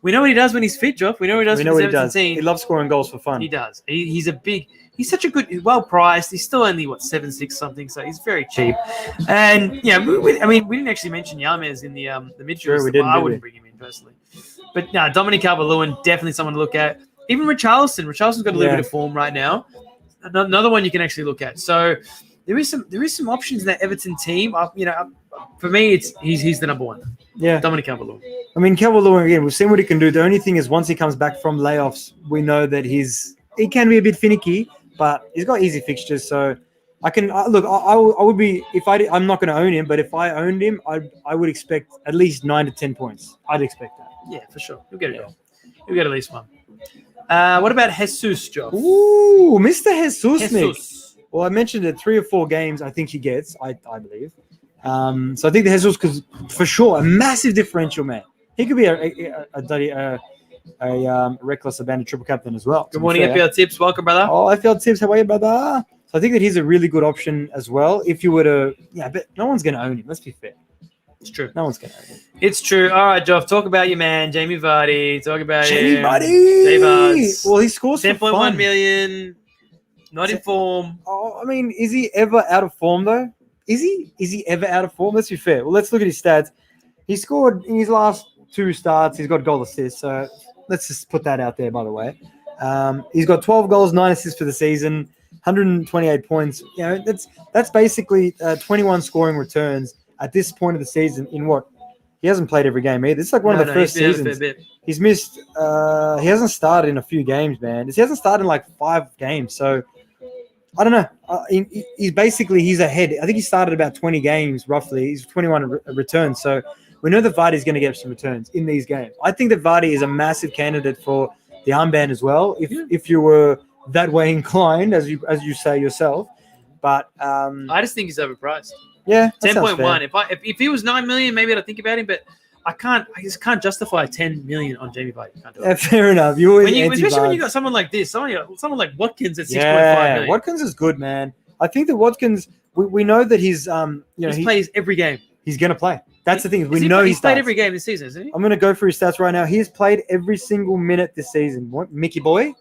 We know what he does when he's fit, Joff. We know what he does for the 17. He loves scoring goals for fun. He does. He's such a good, well priced. He's still only 7.6 something, so he's very cheap. And we didn't actually mention Yamez in the midfield. Sure, we didn't. I wouldn't bring him in personally. But no, Dominic Calvert-Lewin, definitely someone to look at. Even Richarlison. Richarlison's got a little bit of form right now. Another one you can actually look at. So there is some options in that Everton team. I for me, he's the number one. Yeah. Dominic Calvert-Lewin. I mean, Calvert-Lewin, again, we've seen what he can do. The only thing is once he comes back from layoffs, we know that he can be a bit finicky, but he's got easy fixtures. So I can look. I would be I'm not going to own him, but if I owned him, I would expect at least 9 to 10 points. I'd expect that. Yeah, for sure. You'll get it all. You'll get at least one. What about Jesus, Joe? Ooh, Mr. Jesus. Mick. Jesus. Well, I mentioned it 3 or 4 games. I think he gets. I believe. So I think the Jesus, because for sure, a massive differential, man. He could be a reckless abandoned triple captain as well. Good morning, FPL Tips. Welcome, brother. Oh, FPL Tips. How are you, brother? So I think that he's a really good option as well. If you were to, but no one's going to own him. Let's be fair. It's true. No one's going to own him. It's true. All right, Joff. Talk about your man, Jamie Vardy. Talk about Jamie him. Vardy. Well, he scores 10.1 million. Not in form. Oh, I mean, is he ever out of form though? Is he ever out of form? Let's be fair. Well, let's look at his stats. He scored in his last 2 starts. He's got goal assists. So let's just put that out there, by the way. He's got 12 goals, 9 assists for the season, 128 points. You know, that's basically 21 scoring returns at this point of the season in what? He hasn't played every game either. This is like one of the first seasons. He's missed. He hasn't started in a few games, man. He hasn't started in like 5 games. So I don't know. He's ahead. I think he started about 20 games roughly. He's 21 returns. So we know that Vardy's going to get some returns in these games. I think that Vardy is a massive candidate for the armband as well. If you were that way inclined, as you say yourself, but I just think he's overpriced. Yeah, 10.1. If he was 9 million, maybe I'd think about him, but I just can't justify 10 million on Jamie Vardy. Can't do it. Fair enough. Especially when you got someone like this, someone like Watkins at 6.5 million. Watkins is good, man. I think that Watkins, we know that he's he plays every game. He's going to play. That's the thing. He's played every game this season, isn't he? I'm going to go through his stats right now. He has played every single minute this season. What, Mickey boy?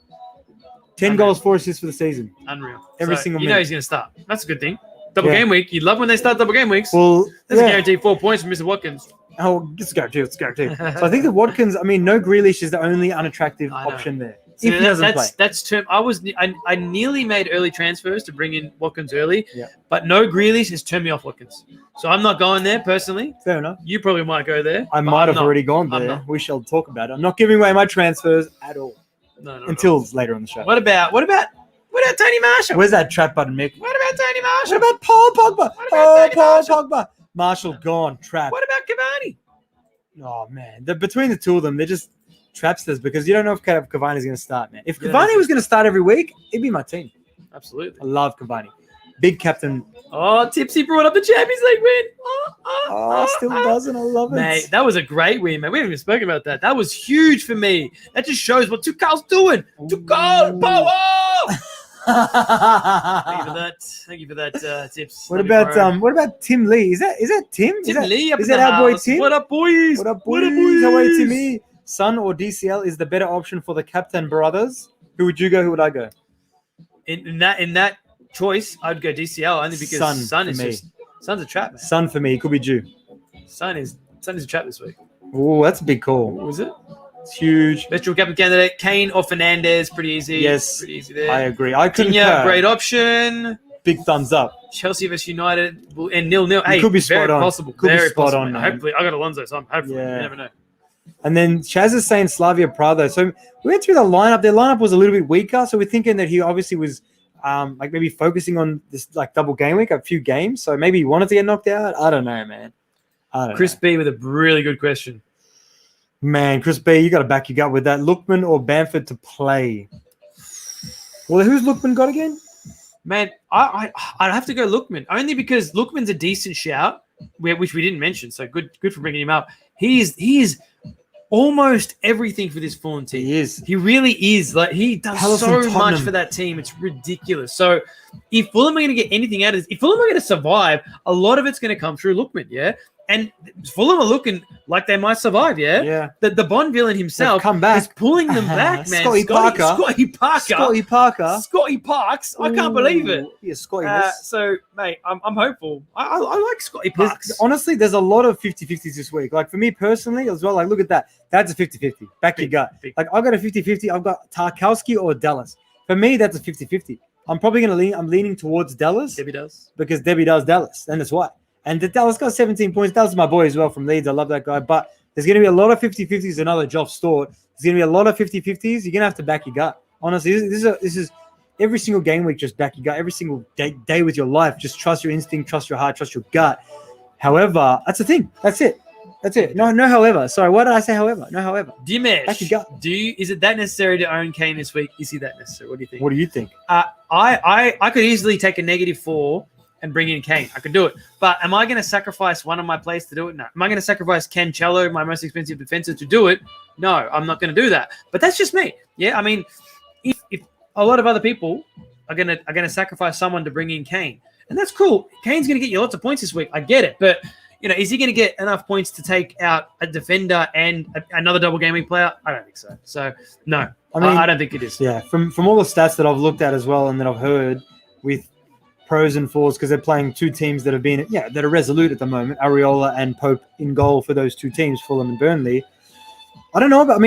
10 goals, 4 assists for the season. Unreal. Every single minute. You know he's going to start. That's a good thing. Double game week. You love when they start double game weeks. Well, that's a guaranteed 4 points from Mr. Watkins. Oh, let's go too. So I think that Watkins, no Grealish is the only unattractive option there. So if he doesn't play. That's term. I nearly made early transfers to bring in Watkins early, but no Grealish has turned me off Watkins. So I'm not going there personally. Fair enough. You probably might go there. I might have already gone there. We shall talk about it. I'm not giving away my transfers at all. No. Until later on the show. What about Tony Marshall? Where's that trap button, Mick? What about Tony Marshall? What about Paul Pogba? Paul Pogba. Marshall gone. Trap. What about Cavani? Oh, man. Between the two of them, they're just trapsters because you don't know if Cavani's going to start, man. If Cavani was going to start every week, it'd be my team. Absolutely. I love Cavani. Big captain. Oh, Tipsy brought up the Champions League win. Still doesn't. I love it. Mate, that was a great win, man. We haven't even spoken about that. That was huge for me. That just shows what Tuchel's doing. Tuchel, power! Thank you for that, Tips. What about Tim Lee? Is that Tim? Tim Lee up is in that the our boy house. Tim? What up, boys? What up, boys? How are you, Timmy? Son or DCL is the better option for the captain brothers. Who would you go? Who would I go? In that choice, I'd go DCL only because Son's a trap, man. Son for me, it could be Jew. Son is a trap this week. Oh, that's a big call. What was it? It's huge. Best dual captain candidate, Kane or Fernandez, pretty easy. Yes, pretty easy there. I agree. I concur. Digne, great option. Big thumbs up. Chelsea vs United and 0-0. Hey, could be spot very on. possible. Could very be spot possible. on. Man. Hopefully, I got Alonso, so hopefully, you never know. And then Chaz is saying Slavia Praha. So we went through the lineup. Their lineup was a little bit weaker, so we're thinking that he obviously was maybe focusing on this double game week, a few games. So maybe he wanted to get knocked out. I don't know, man. Chris B with a really good question. Man, Chris B, you got to back your gut with that. Lookman or Bamford to play? Well, who's Lookman got again? Man, I'd have to go Lookman only because Lookman's a decent shout, which we didn't mention. So good for bringing him up. He is almost everything for this Fulham team. He is. He really is. Like he does so much for that team. It's ridiculous. So if Fulham are going to get anything out of this, if Fulham are going to survive, a lot of it's going to come through Lookman. Yeah. And Fulham are looking like they might survive, yeah? Yeah. The Bond villain himself come back. is pulling them back, man. Scotty Parker. Scotty Parks. I can't believe it. Yeah, Scotty. So, mate, I'm hopeful. I like Scotty Parks. Honestly, there's a lot of 50-50s this week. Like, for me personally as well, like, look at that. That's a 50-50. Back your gut. Like, I've got a 50-50. I've got Tarkowski or Dallas. For me, that's a 50-50. I'm probably going to I'm leaning towards Dallas. Debbie does. Because Debbie does Dallas. And that's why. And Dallas got 17 points. Dallas is my boy as well from Leeds. I love that guy. But there's going to be a lot of 50-50s. Another Joff Stort. There's going to be a lot of 50-50s. You're going to have to back your gut. Honestly, this is every single game week. Just back your gut. Every single day with your life. Just trust your instinct. Trust your heart. Trust your gut. However, that's the thing. That's it. No, however. Sorry, why did I say however? No, however. Dimesh, Back your gut. is it that necessary to own Kane this week? Is he that necessary? What do you think? What do you think? I could easily take a -4 and bring in Kane. I could do it. But am I going to sacrifice one of my plays to do it? No. Am I going to sacrifice Cancelo, my most expensive defender, to do it? No, I'm not going to do that. But that's just me. Yeah, I mean, if a lot of other people are going to sacrifice someone to bring in Kane, and that's cool. Kane's going to get you lots of points this week. I get it. But is he going to get enough points to take out a defender and another double game week player? I don't think so. So, no, I don't think it is. Yeah, from all the stats that I've looked at as well and that I've heard with pros and fours, because they're playing two teams that have been, that are resolute at the moment, Areola and Pope in goal for those two teams, Fulham and Burnley. I don't know, but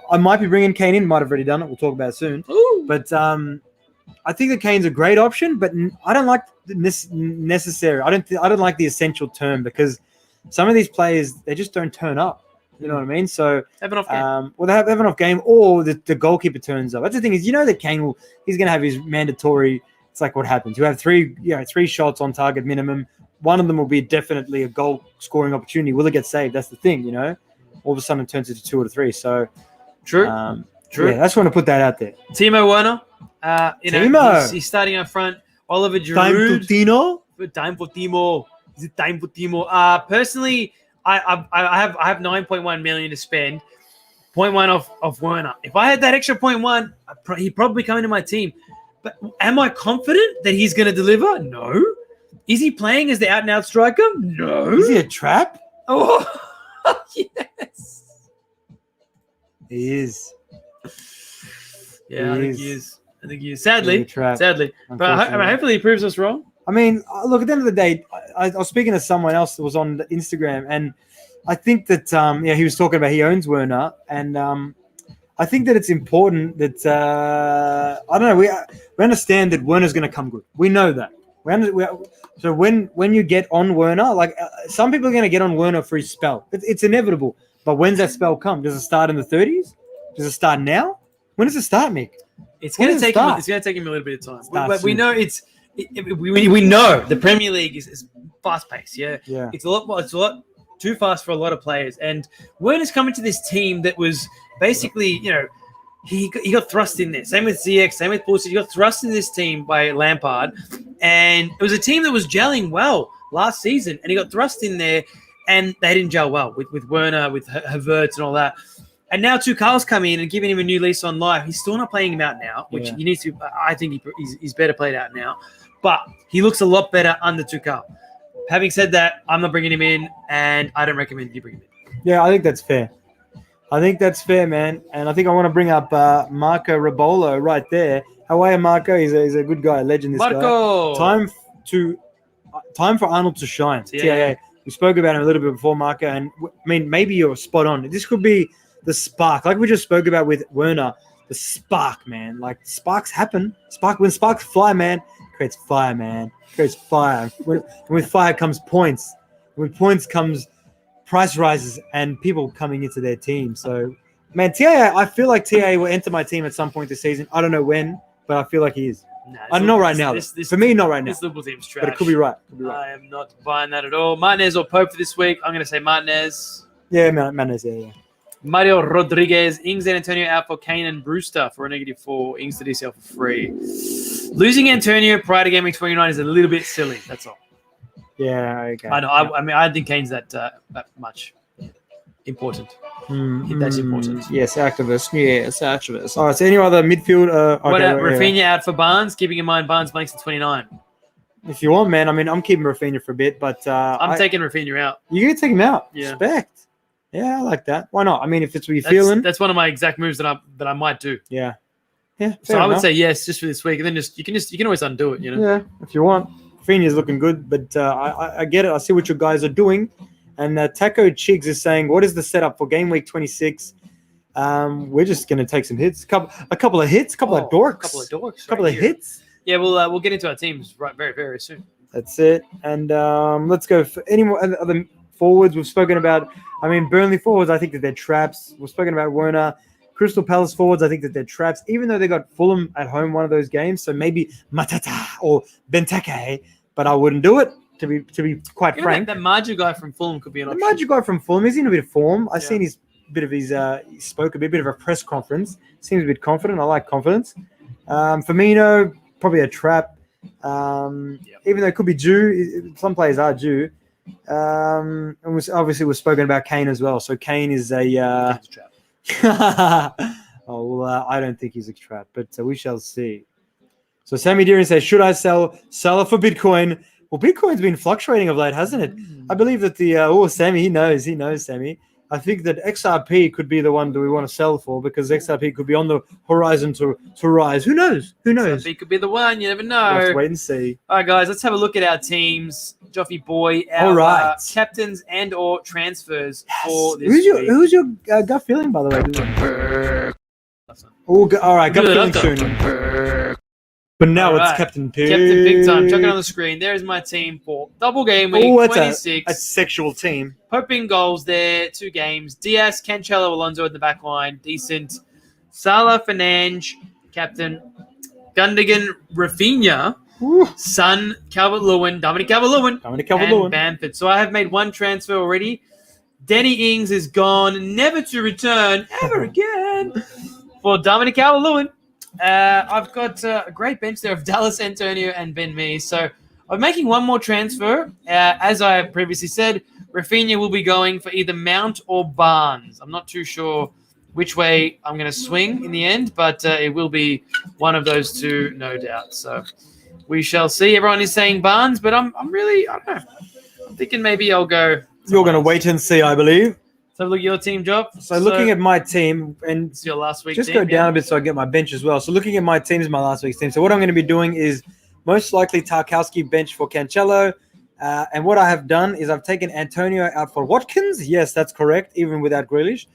I might be bringing Kane in. Might have already done it. We'll talk about it soon. Ooh. But I think that Kane's a great option, but I don't like necessary. I don't like the essential term, because some of these players, they just don't turn up. You know what I mean? So have an off game. They have an off game, or the goalkeeper turns up. That's the thing is, that Kane he's going to have his mandatory. It's like what happens. You have three shots on target minimum. One of them will be definitely a goal scoring opportunity. Will it get saved? That's the thing. All of a sudden it turns into 2 or 3. So true. True. Yeah, I just want to put that out there. Timo Werner. Timo. He's starting up front. Oliver Giroud. Time for Tino. Time for Timo. Is it time for Timo? Personally, I have 9.1 million to spend. 0.1 off Werner. If I had that extra 0.1, he'd probably come into my team. But am I confident that he's going to deliver? No. Is he playing as the out-and-out striker? No. Is he a trap? Oh, yes. He is. Yeah, I think he is. Sadly. But hopefully he proves us wrong. I mean, look, at the end of the day, I was speaking to someone else that was on Instagram, and I think that, he was talking about he owns Werner, and I think that it's important that, I don't know, we understand that Werner's going to come good. We know that. So when you get on Werner, like some people are going to get on Werner for his spell. It's inevitable. But when's that spell come? Does it start in the 30s? Does it start now? When does it start, Mick? It's going to take him. It's going to take him a little bit of time. But we know we know the Premier League is fast paced. Yeah. It's a lot too fast for a lot of players. And Werner's coming to this team that was basically, he got thrust in there. Same with ZX, same with Pulisic. He got thrust in this team by Lampard, and it was a team that was gelling well last season, and he got thrust in there, and they didn't gel well with Werner, with Havertz, and all that. And now Tuchel's come in and giving him a new lease on life. He's still not playing him out now, which he needs to. I think he's better played out now, but he looks a lot better under Tuchel. Having said that, I'm not bringing him in, and I don't recommend you bring him in. Yeah, I think that's fair. Man. And I think I want to bring up Marco Rebolo right there. How are you, Marco? He's a good guy, a legend. This Marco. Guy. Time for Arnold to shine. TAA. We spoke about him a little bit before, Marco, and maybe you're spot on. This could be the spark, like we just spoke about with Werner. The spark, man. Like sparks happen. When sparks fly, man, creates fire, man. Creates fire. With fire comes points. With points comes price rises and people coming into their team. So, man, TAA, I feel like TAA will enter my team at some point this season. I don't know when, but I feel like he is. I don't know right now. For me, not right now. This Liverpool team's trash. But it could be right. I am not buying that at all. Martinez or Pope for this week? I'm going to say Martinez. Yeah, Martinez, yeah. Mario Rodriguez, Ings and Antonio out for Kane and Brewster for a -4. Ings to DCL for free. Losing Antonio prior to Gameweek 29 is a little bit silly. That's all. Yeah, okay. I know. I mean, I don't think Kane's that much important. That's important. Yes, activist. Yes, activist. All right, so any other midfield? Rafinha out for Barnes, keeping in mind Barnes blanks at 29. If you want, man. I mean, I'm keeping Rafinha for a bit, but I'm taking Rafinha out. You're going to take him out? Yeah. Respect. Yeah, I like that. Why not? I mean, if it's what you're feeling. That's one of my exact moves that I might do. Yeah. Yeah. So I would say yes, just for this week, and then you can always undo it. Yeah, if you want. Rafinha's looking good, but I get it. I see what you guys are doing. And Taco Chigs is saying, what is the setup for Game Week 26? We're just going to take some hits. A couple of hits, a couple of dorks. A couple of dorks. A couple of hits. Yeah, we'll get into our teams very, very soon. That's it. And let's go for any more other forwards we've spoken about. I mean, Burnley forwards, I think that they're traps. We've spoken about Werner. Crystal Palace forwards, I think that they're traps, even though they got Fulham at home one of those games. So maybe Matata or Benteke, but I wouldn't do it, to be quite frank. That Marja guy from Fulham could be an option. The Marja guy from Fulham, he's in a bit of form. I've seen he spoke a bit of a press conference. Seems a bit confident. I like confidence. Firmino, probably a trap. Even though it could be due, some players are due. And obviously we've spoken about Kane as well. So Kane is a trap. I don't think he's a trap, but we shall see. So Sammy Deering says, should I sell Salah for Bitcoin? Well, Bitcoin's been fluctuating of late, hasn't it? I believe that Sammy, he knows, Sammy. I think that XRP could be the one that we want to sell for, because XRP could be on the horizon to rise. Who knows? XRP could be the one. You never know. We'll have to wait and see. All right, guys, let's have a look at our teams. Joffy boy, our captains and or transfers for this week. Who's your gut feeling, by the way? All right, gut feeling soon. But now it's Captain Pig. Captain Big Time. Chuck it on the screen. There's my team for double game week 26. A sexual team. Hoping goals there. 2 games. Diaz, Cancelo, Alonso in the back line. Decent. Salah, Fernandes, captain. Gundogan, Rafinha. Son, Calvert-Lewin, Dominic Calvert-Lewin, and Bamford. So I have made 1 transfer already. Danny Ings is gone, never to return ever again for Dominic Calvert-Lewin. I've got a great bench there of Dallas, Antonio, and Ben Mee. So I'm making 1 more transfer. As I previously said, Rafinha will be going for either Mount or Barnes. I'm not too sure which way I'm going to swing in the end, but it will be one of those 2, no doubt. So we shall see. Everyone is saying Barnes, but I'm really, I don't know. I'm thinking maybe I'll go. You're going to wait and see, I believe. So look at your team, Job. So looking at my team, and it's your last week. Just team, go down a bit so I get my bench as well. So looking at my teams, my last week's team. So what I'm going to be doing is most likely Tarkowski bench for Cancelo. And what I have done is I've taken Antonio out for Watkins. Yes, that's correct, even without Grealish.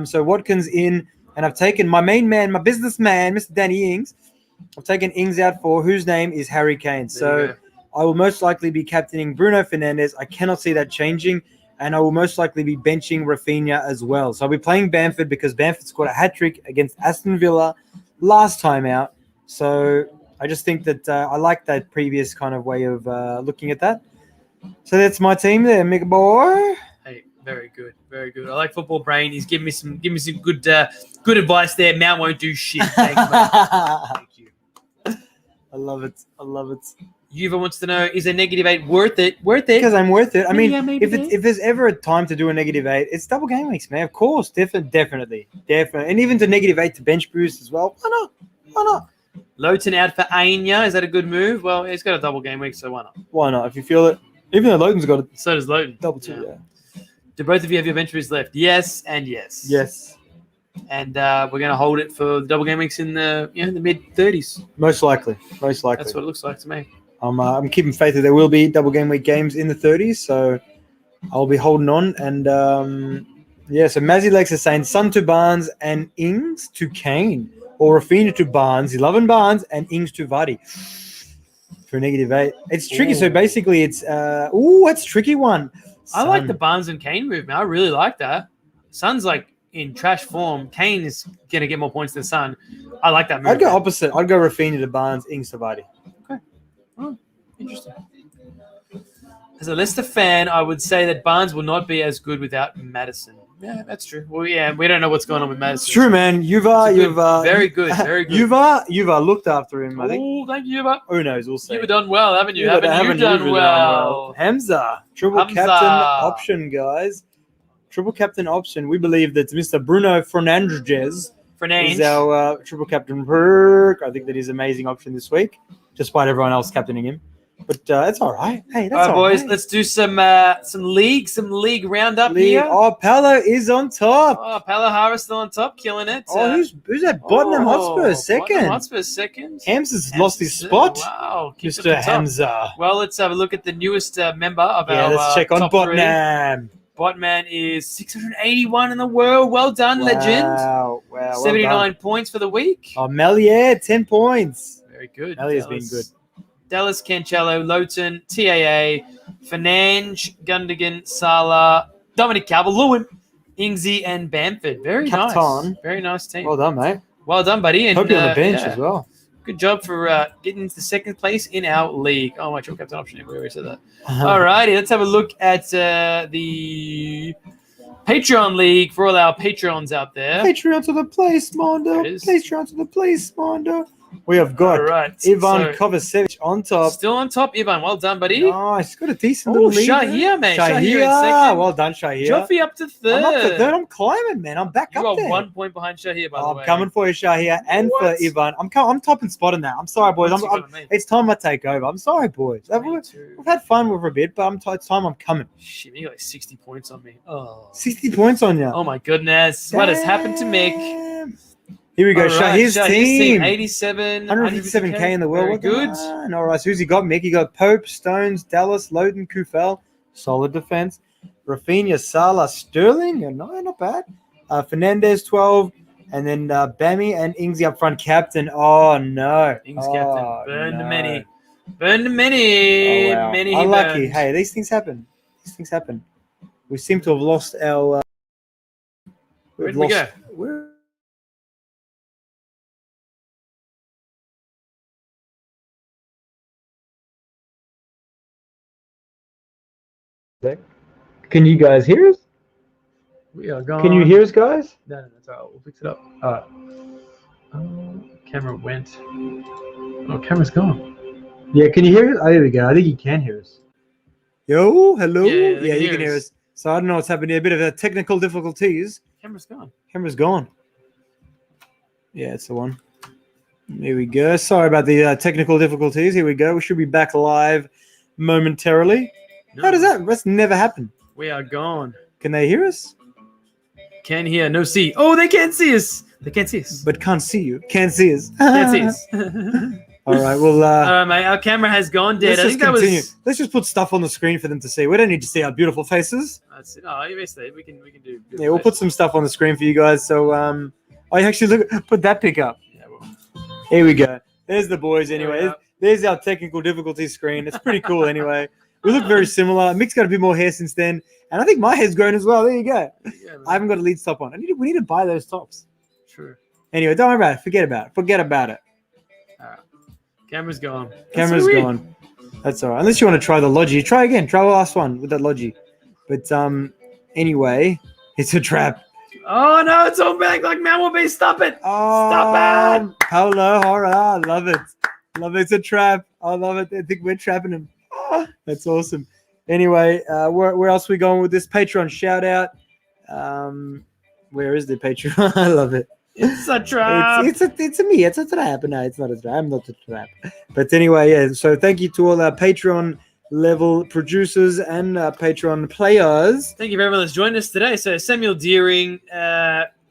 So Watkins in, and I've taken my main man, my businessman, Mr. Danny Ings. I've taken Ings out for whose name is Harry Kane. So I will most likely be captaining Bruno Fernandes. I cannot see that changing. And I will most likely be benching Rafinha as well. So I'll be playing Bamford because Bamford scored a hat-trick against Aston Villa last time out. So I just think that I like that previous kind of way of looking at that. So that's my team there, Mick boy. Hey, very good, very good. I like Football Brain. He's giving me some good advice there. Mount won't do shit. Thanks, mate. Thank you. I love it. Yuva wants to know, is a -8 worth it? Because I'm worth it. I mean, Yeah, if there's ever a time to do a -8, it's double game weeks, man. Of course, definitely. And even to -8 to bench boost as well. Why not? Lowton out for Anya. Is that a good move? Well, he's got a double game week, so why not? Why not? If you feel it. Even though Lowton's got it. So does Lowton. Double 2, yeah. Do both of you have your bench boost left? Yes and yes. Yes. And we're going to hold it for the double game weeks in the mid-30s. Most likely. That's what it looks like to me. I'm keeping faith that there will be double game week games in the 30s, so I'll be holding on. And so Mazzy Lex is saying Son to Barnes and Ings to Kane, or Rafinha to Barnes, 11 Barnes, and Ings to Vardy for a -8. It's tricky. So basically, it's that's a tricky one. I like the Barnes and Kane movement. I really like that. Son's like in trash form. Kane is going to get more points than Son. I like that move. I'd go opposite. I'd go Rafinha to Barnes, Ings to Vardy. Oh, interesting. As a Leicester fan, I would say that Barnes will not be as good without Maddison. Yeah, that's true. Well, yeah, we don't know what's going on with Maddison. It's true, man. You've very good. You've looked after him, I think. Oh, thank you, Yuva. Who knows? We'll see. You've done well, haven't you? Haven't you done well? Hamza, captain option, guys. Triple captain option. We believe that Mr. Bruno Fernandes is our triple captain. I think that is an amazing option this week, despite everyone else captaining him. But it's all right. Hey, that's all right, boys. Let's do some league roundup here. Oh, Palo is on top. Oh, Palo Hara still on top, killing it. Oh, who's that? Bottom Hotspur second. Hotspur second. Hamza's lost his spot. Wow, Mr. Hamza. Well, let's have a look at the newest member of our. Let's check on Botman. Botman is 681 in the world. Well done, legend. Wow. 79 points for the week. Oh, Melier, 10 points. Very good. Melier's been good. Dallas, Cancelo, Lowton, TAA, Fernange, Gundogan, Salah, Dominic Calvert-Lewin, Ingsy, and Bamford. Very nice. Captain. Very nice team. Well done, mate. Well done, buddy. And, Hope you're on the bench as well. Good job for getting into second place in our league. Oh, my captain option. We already said that. All righty, let's have a look at the Patreon league for all our Patreons out there. Patreon to the place, Mondo. Patreon to the place, Mondo. We have got Ivan Kovacevic on top. Still on top, Ivan. Well done, buddy. Nice. Got a decent little lead. Shahir, man. Shahir in second. Well done, Shahir. Joffy up to third. I'm up to third. I'm climbing, man. I'm back you up there. You are 1 point behind Shahir, by the way. I'm coming for you, Shahir, and for Ivan. I'm top and spotting that. I'm sorry, boys. It's time I take over. I'm sorry, boys. We've had fun with a bit, but it's time I'm coming. Shit, you got like 60 points on me. Oh. 60 points on you. Oh, my goodness. Damn. What has happened to Mick? Here we go. Shahir's team. 87. 157k in the world. Very good. All right. So who's he got, Mick? He got Pope, Stones, Dallas, Lowton, Kufel. Solid defense. Rafinha, Salah, Sterling. No, not bad. Fernandez, 12. And then Bammy and Ingsy up front. Captain. Oh, no. Ings captain. Burn the many. Burn the many. Oh, wow. Many unlucky. Hey, these things happen. We seem to have lost our... Where did we go? Can you guys hear us? We are gone. Can you hear us, guys? No, that's all right. We'll fix it up. All right. Camera went. Oh, camera's gone. Yeah, can you hear us? Oh, there we go. I think you can hear us. Yo, hello? Yeah, you can hear us. So I don't know what's happening here. A bit of technical difficulties. Camera's gone. Camera's gone. Yeah, it's the one. There we go. Sorry about the technical difficulties. Here we go. We should be back live momentarily. No. How does that? That's never happened. We are gone. Can they hear us? Can hear, no see. Oh, they can't see us. They can't see us. But can't see you. Can't see us. Can't see us. All right. Well, all right, mate. Our camera has gone dead. I think Let's just put stuff on the screen for them to see. We don't need to see our beautiful faces. That's it. Oh, obviously we can do. Yeah, we'll put some stuff on the screen for you guys. So, I actually put that pic up. Yeah, well. Here we go. There's the boys. Anyway, there's our technical difficulties screen. It's pretty cool. Anyway. We look very similar. Mick's got a bit more hair since then. And I think my hair's grown as well. There you go. Yeah, I haven't got a lead top on. We need to buy those tops. True. Anyway, don't worry about it. Forget about it. All right. Camera's gone. Camera's gone. That's all right. Unless you want to try the Logi. Try again. Try the last one with that Logi. But anyway, it's a trap. Oh, no. It's all back like man will be. Stop it. Oh, stop it. Hello, horror. I love it. It's a trap. I love it. I think we're trapping him. That's awesome. Anyway, where else are we going with this Patreon shout out? Where is the Patreon? I love it. It's a trap. It's a me. It's a trap. No, it's not a trap. I'm not a trap. But anyway, yeah. So thank you to all our Patreon level producers and Patreon players. Thank you for everyone that's joined us today. So Samuel Deering,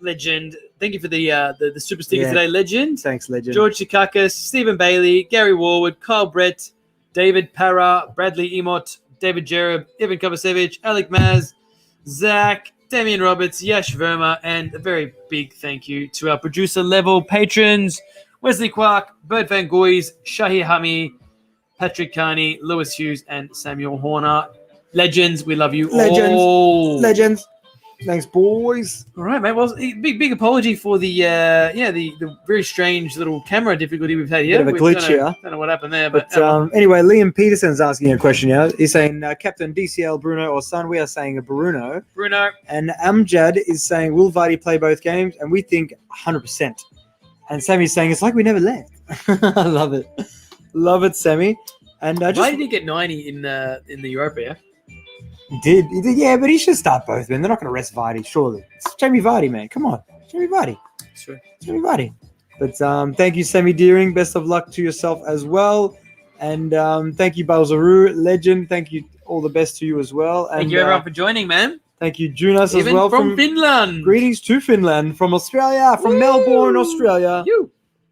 legend. Thank you for the super sticker today, legend. Thanks, legend. George Chikakis, Stephen Bailey, Gary Warwood, Kyle Brett, David Parra, Bradley Emott, David Jereb, Ivan Kovacevic, Alec Maz, Zach, Damian Roberts, Yash Verma, and a very big thank you to our producer level patrons, Wesley Quark, Bert Van Goys, Shahir Hami, Patrick Carney, Lewis Hughes, and Samuel Horner. Legends, we love you all. Legends. Thanks, boys. All right, mate. Well, big apology for the very strange little camera difficulty we've had here. Bit of a glitch here. Don't know what happened there, but anyway, Liam Peterson's asking a question now. He's saying Captain DCL Bruno or Son. We are saying a Bruno. And Amjad is saying, will Vardy play both games? And we think 100%. And Sammy's saying it's like we never left. I love it. Love it, Sammy. And Vardy did get 90 in the Europa, yeah? He did, yeah, but he should start both, man. They're not going to rest Vardy, surely. It's Jamie Vardy, man. Come on. Jamie Vardy. Sure. Jamie Vardy. But thank you, Sammy Deering. Best of luck to yourself as well. And thank you, Balzaru, legend. Thank you. All the best to you as well. And, thank you, everyone, for joining, man. Thank you, Junas, as well. From Finland. Greetings to Finland, from Australia, from Melbourne, Australia.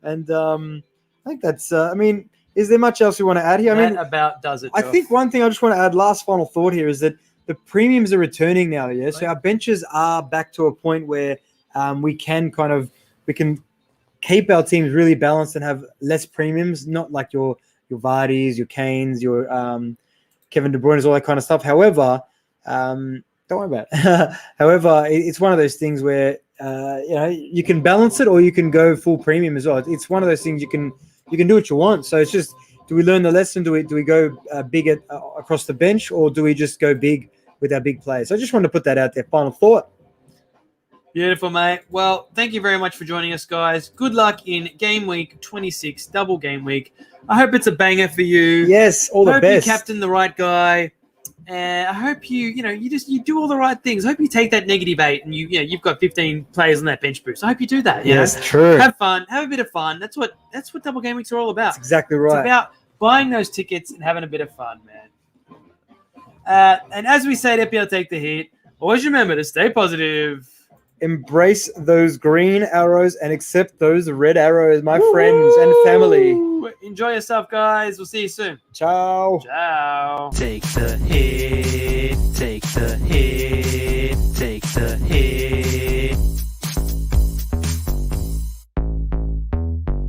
And I think that's, is there much else you want to add here? That about does it. I think one thing I just want to add, last final thought here, is that the premiums are returning now, yeah? So our benches are back to a point where we can keep our teams really balanced and have less premiums, not like your Vardys, your Kanes, your Kevin De Bruyne, all that kind of stuff. However, don't worry about it. However, it's one of those things where you can balance it, or you can go full premium as well. It's one of those things you can do what you want. So it's just, do we learn the lesson? Do we go big across the bench, or do we just go big with our big players? So I just wanted to put that out there. Final thought. Beautiful, mate. Well, thank you very much for joining us, guys. Good luck in Game Week 26, Double Game Week. I hope it's a banger for you. Yes, all the best. I hope you captain the right guy. I hope you do all the right things. I hope you take that negative 8 and you've got 15 players on that bench boost. I hope you do that. Yes, true. Have fun. Have a bit of fun. That's what Double Game Weeks are all about. That's exactly right. It's about buying those tickets and having a bit of fun, man. And as we say at FPL Take the Hit, always remember to stay positive. Embrace those green arrows and accept those red arrows, my friends and family. Enjoy yourself, guys. We'll see you soon. Ciao. Ciao. Take the hit, take the hit, take the hit.